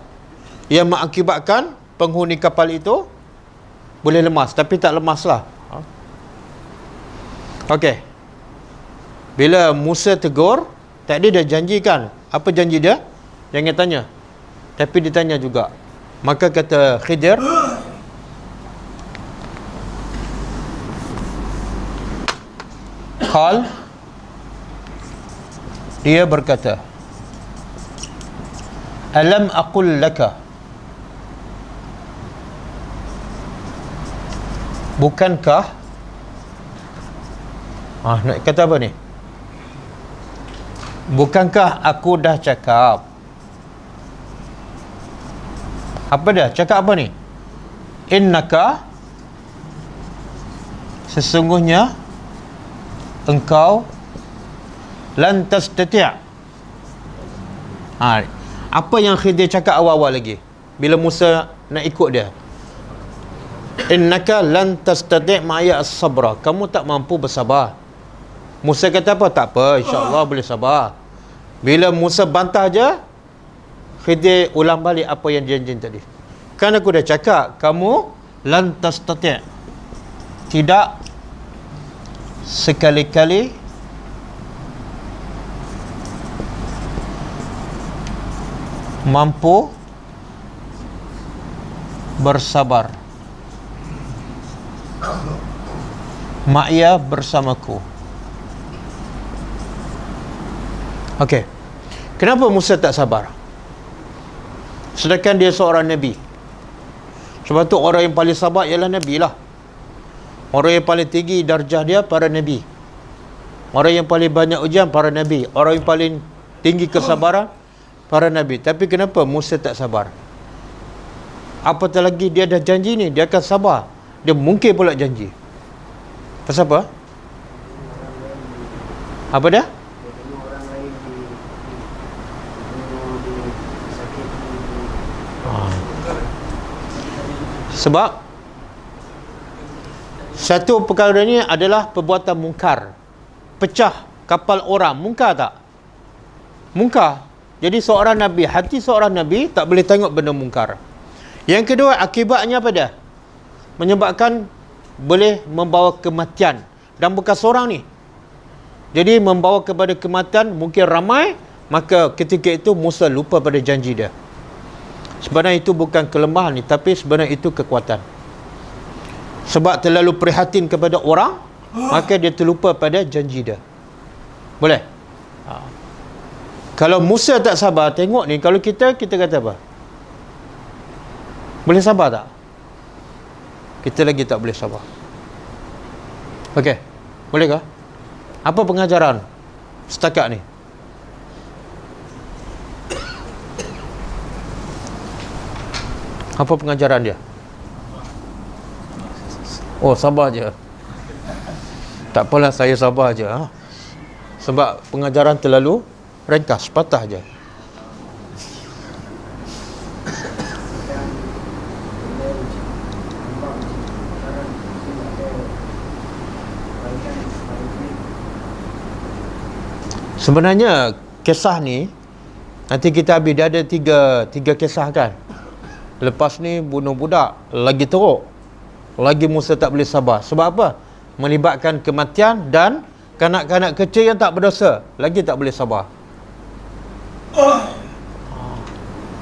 Yang mengakibatkan penghuni kapal itu boleh lemas, tapi tak lemas lah. Okey. Bila Musa tegur, tadi dia janjikan. Apa janji dia? Jangan tanya. Tapi ditanya juga. Maka kata Khidir, Qal, dia berkata, alam aqul laka, bukankah, nak kata apa ni? Bukankah aku dah cakap? Apa dah? Cakap apa ni? Innaka, sesungguhnya engkau, lan tastati'. Apa yang Khidir cakap awal-awal lagi bila Musa nak ikut dia? Innaka lan tastati' ma'iya as-sabra. Kamu tak mampu bersabar. Musa kata apa? Tak apa, insya-Allah boleh sabar. Bila Musa bantah je, Khidir ulang balik apa yang dia janji tadi. Kan aku dah cakap, kamu lan tastati', tidak sekali-kali mampu bersabar ma'ya bersamaku. Okey. Kenapa Musa tak sabar? Sedangkan dia seorang Nabi. Sebab tu orang yang paling sabar ialah Nabi lah. Orang yang paling tinggi darjah dia para Nabi. Orang yang paling banyak ujian para Nabi. Orang yang paling tinggi kesabaran para Nabi. Tapi kenapa Musa tak sabar? Apatah lagi dia dah janji ni, dia akan sabar. Dia mungkin pula janji. Pasal apa? Apa dia? Sebab satu perkara ni adalah perbuatan mungkar. Pecah kapal orang, mungkar tak? Mungkar. Jadi seorang Nabi, hati seorang Nabi tak boleh tengok benda mungkar. Yang kedua, akibatnya apa dia? Menyebabkan boleh membawa kematian. Dan bukan seorang ni. Jadi membawa kepada kematian mungkin ramai, maka ketika itu Musa lupa pada janji dia. Sebenarnya itu bukan kelemahan ni, tapi sebenarnya itu kekuatan. Sebab terlalu prihatin kepada orang, maka dia terlupa pada janji dia. Boleh? Kalau Musa tak sabar, tengok ni, kalau kita kata apa? Boleh sabar tak? Kita lagi tak boleh sabar. Okey. Bolehkah? Apa pengajaran setakat ni? Apa pengajaran dia? Oh, sabar je. Tak apalah, saya sabar je. Sebab pengajaran terlalu ringkas, patah je. Sebenarnya kisah ni nanti kita habis, dia ada tiga kisah kan. Lepas ni bunuh budak, lagi teruk, lagi Musa tak boleh sabar. Sebab apa? Melibatkan kematian dan kanak-kanak kecil yang tak berdosa, lagi tak boleh sabar.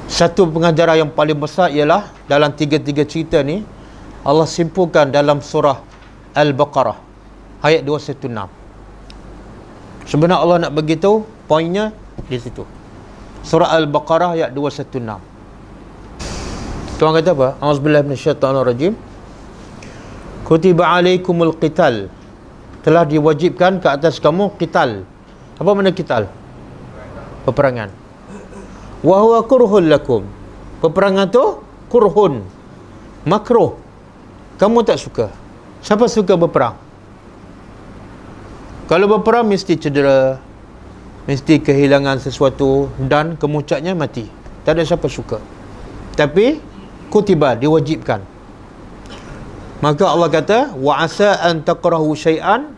Satu pengajaran yang paling besar ialah dalam tiga-tiga cerita ni Allah simpulkan dalam surah Al-Baqarah ayat 216. Sebenarnya Allah nak beritahu, poinnya di situ. Surah Al-Baqarah ayat 216. Tuan kata apa? Auzubillahi minasyaitanirrajim. Kutiba alaikumul qital. Telah diwajibkan ke atas kamu qital. Apa makna qital? Peperangan. Wa huwa kurhun lakum. Peperangan tu kurhun, makruh. Kamu tak suka. Siapa suka berperang? Kalau berperang mesti cedera, mesti kehilangan sesuatu dan kemuncaknya mati. Tak ada siapa suka. Tapi kutiba, diwajibkan. Maka Allah kata, wa asa an takrahu syai'an.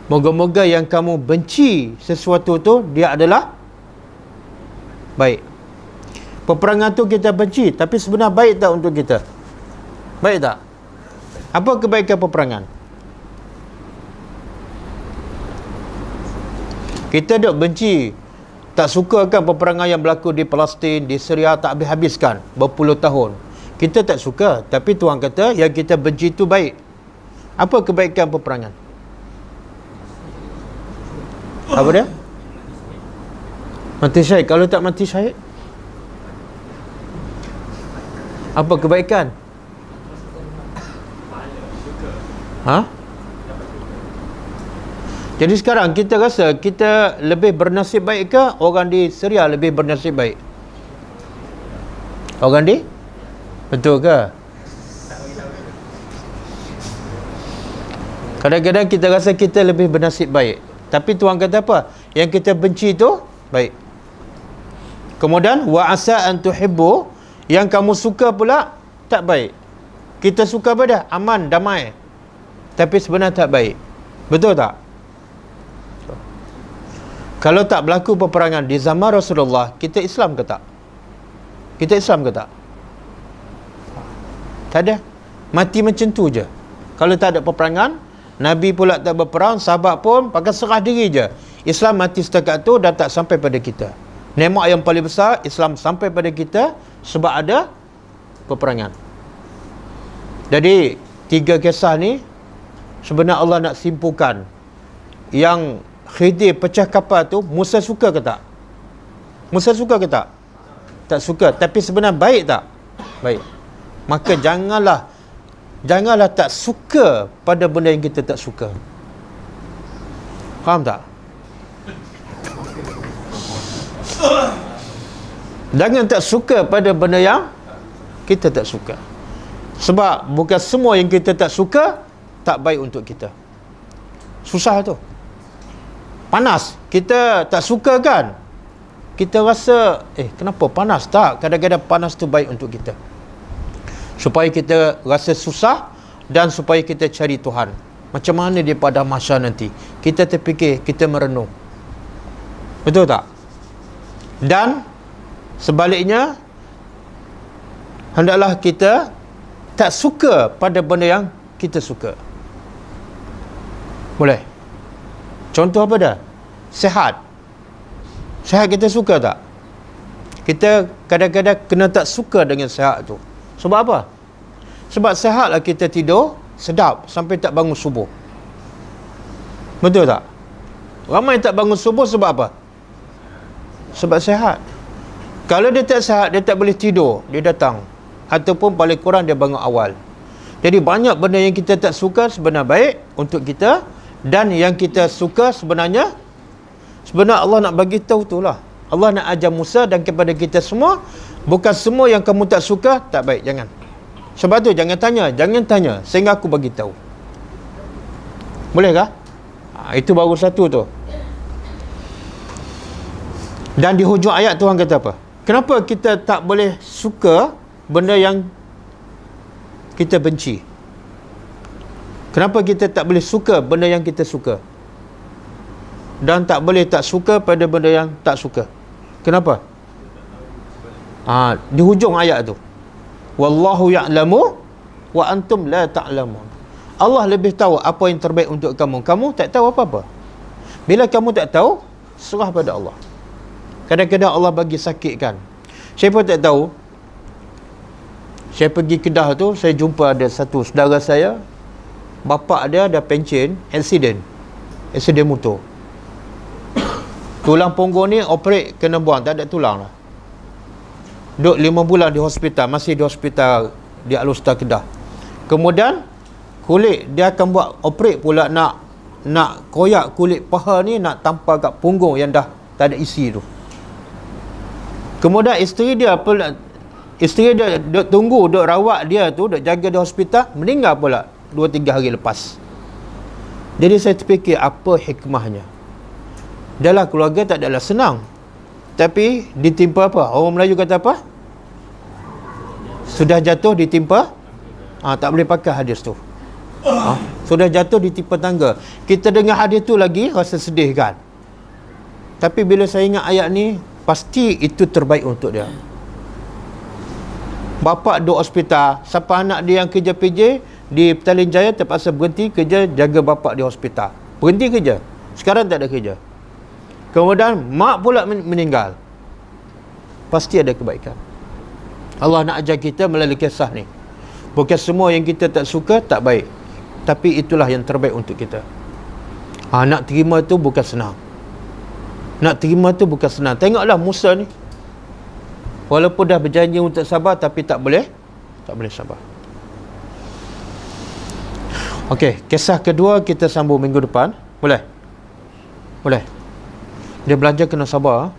Moga-moga yang kamu benci sesuatu tu dia adalah baik. Peperangan tu kita benci, tapi sebenarnya baik tak untuk kita? Baik tak? Apa kebaikan peperangan? Kita dok benci, tak suka kan peperangan yang berlaku di Palestin, di Syria tak habis-habiskan berpuluh tahun. Kita tak suka, tapi Tuhan kata yang kita benci itu baik. Apa kebaikan peperangan? Apa dia? Mati syahid. Kalau tak mati syahid, apa kebaikan? Jadi sekarang kita rasa kita lebih bernasib baik ke orang di Syria lebih bernasib baik? Orang di? Betul ke? Kadang-kadang kita rasa kita lebih bernasib baik, tapi Tuhan kata apa? Yang kita benci itu baik. Kemudian wa asa an tuhibbu, yang kamu suka pula tak baik. Kita suka pada aman, damai, tapi sebenarnya tak baik. Betul tak? Kalau tak berlaku peperangan di zaman Rasulullah, kita Islam ke tak? Kita Islam ke tak? Tak ada. Mati macam tu je. Kalau tak ada peperangan, Nabi pula tak berperang, sahabat pun pakai serah diri je. Islam mati setakat tu dah tak sampai pada kita. Nikmat yang paling besar, Islam sampai pada kita sebab ada peperangan. Jadi, tiga kisah ni sebenarnya Allah nak simpulkan. Yang Khidir pecah kapal tu, Musa suka ke tak? Musa suka ke tak? Tak suka. Tapi sebenarnya baik tak? Baik. Maka janganlah tak suka pada benda yang kita tak suka. Faham tak? Jangan tak suka pada benda yang kita tak suka. Sebab bukan semua yang kita tak suka tak baik untuk kita. Susah tu. Panas, kita tak suka kan? Kita rasa, kenapa panas? Tak, kadang-kadang panas tu baik untuk kita. Supaya kita rasa susah dan supaya kita cari Tuhan. Macam mana dia pada mahsyar nanti? Kita terfikir, kita merenung. Betul tak? Dan sebaliknya, hendaklah kita tak suka pada benda yang kita suka. Boleh? Contoh apa dah? Sihat. Sihat kita suka tak? Kita kadang-kadang kena tak suka dengan sihat tu. Sebab apa? Sebab sihatlah kita tidur sedap sampai tak bangun subuh. Betul tak? Ramai tak bangun subuh sebab apa? Sebab sihat. Kalau dia tak sihat, dia tak boleh tidur, dia datang. Ataupun paling kurang dia bangun awal. Jadi banyak benda yang kita tak suka sebenarnya baik untuk kita, dan yang kita suka sebenarnya Allah nak bagi tahu itulah. Allah nak ajar Musa dan kepada kita semua, bukan semua yang kamu tak suka tak baik, jangan. Sebab tu jangan tanya sehingga aku bagi tahu. Bolehkah? Itu baru satu tu. Dan di hujung ayat Tuhan kata apa? Kenapa kita tak boleh suka benda yang kita benci? Kenapa kita tak boleh suka benda yang kita suka? Dan tak boleh tak suka pada benda yang tak suka? Kenapa? Di hujung ayat tu. Wallahu ya'lamu wa antum la ta'lamun. Allah lebih tahu apa yang terbaik untuk kamu. Kamu tak tahu apa-apa. Bila kamu tak tahu, serah pada Allah. Kadang-kadang Allah bagi sakit kan. Saya pun tak tahu. Saya pergi Kedah tu, saya jumpa ada satu saudara saya, bapa dia ada pencen, accident motor. Tulang punggung ni operate kena buang, tak ada tulang lah. Duduk 5 bulan di hospital, masih di hospital di Al-Usta Kedah. Kemudian kulit dia akan buat operate pula, nak koyak kulit paha ni, nak tampal kat punggung yang dah tak ada isi tu. Kemudian isteri dia duk tunggu, duk rawat dia tu, duk jaga di hospital, meninggal pula 2-3 hari lepas. Jadi saya terfikir apa hikmahnya. Dalam keluarga tak adalah senang, tapi ditimpa apa? Orang Melayu kata apa? Sudah jatuh ditimpa, tak boleh pakai hadis tu. Sudah jatuh ditimpa tangga. Kita dengar hadis tu lagi rasa sedih kan. Tapi bila saya ingat ayat ni, pasti itu terbaik untuk dia. Bapa duduk hospital, siapa anak dia yang kerja PJ di Petaling Jaya terpaksa berhenti kerja jaga bapa di hospital. Berhenti kerja. Sekarang tak ada kerja. Kemudian mak pula meninggal. Pasti ada kebaikan. Allah nak ajar kita melalui kisah ni. Bukan semua yang kita tak suka tak baik, tapi itulah yang terbaik untuk kita. Nak terima tu bukan senang. Tengoklah Musa ni. Walaupun dah berjanji untuk sabar, tapi tak boleh sabar. Okey, kisah kedua kita sambung minggu depan. Boleh? Dia belajar kena sabar.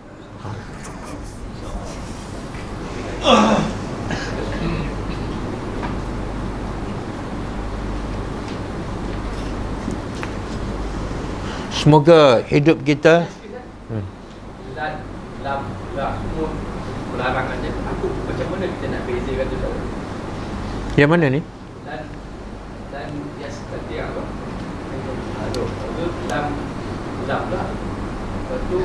Semoga hidup kita semua larangan je. Aku macam mana kita nak bezakan tu? yang mana ni? Dan yang seperti apa? Lam lah. Lepas tu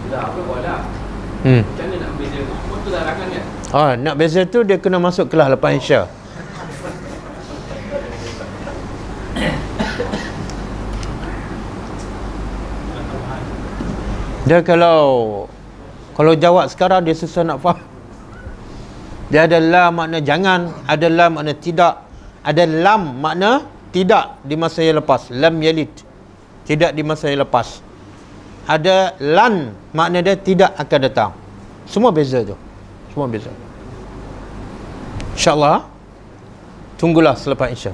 apa wala? Macam mana nak beza? Semua tu larangan kan? Nak beza tu dia kena masuk kelas lepas Isya. Dia kalau jawab sekarang dia susah nak faham. Dia ada lam makna jangan, ada lam makna tidak, ada lam makna tidak di masa yang lepas, lam yalid, tidak di masa yang lepas. Ada lan makna dia tidak akan datang. Semua beza tu. Semua beza. InsyaAllah tunggulah selepas Isya.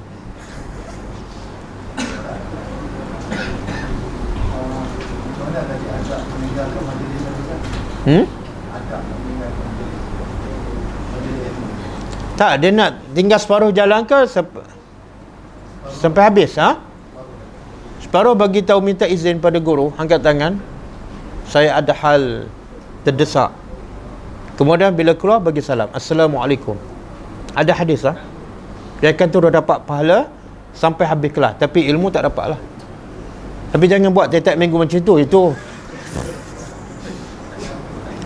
Tak, dia nak tinggal separuh jalan ke sampai habis, separuh bagi tahu minta izin pada guru, angkat tangan, saya ada hal terdesak. Kemudian bila keluar bagi salam, Assalamualaikum. Ada hadis dia akan terus dapat pahala sampai habis kelas, tapi ilmu tak dapat lah. Tapi jangan buat tiap-tiap minggu macam itu.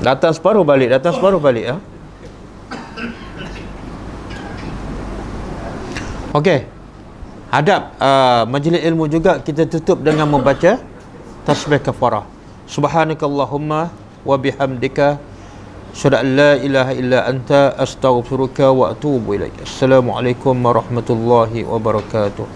Datang separuh balik ya. Okey. Adab majlis ilmu juga kita tutup dengan membaca tasbih kafarah. Subhanakallahumma wa bihamdika asyhadu an la ilaha illa anta astaghfiruka wa atubu ilaik. Assalamualaikum warahmatullahi wabarakatuh.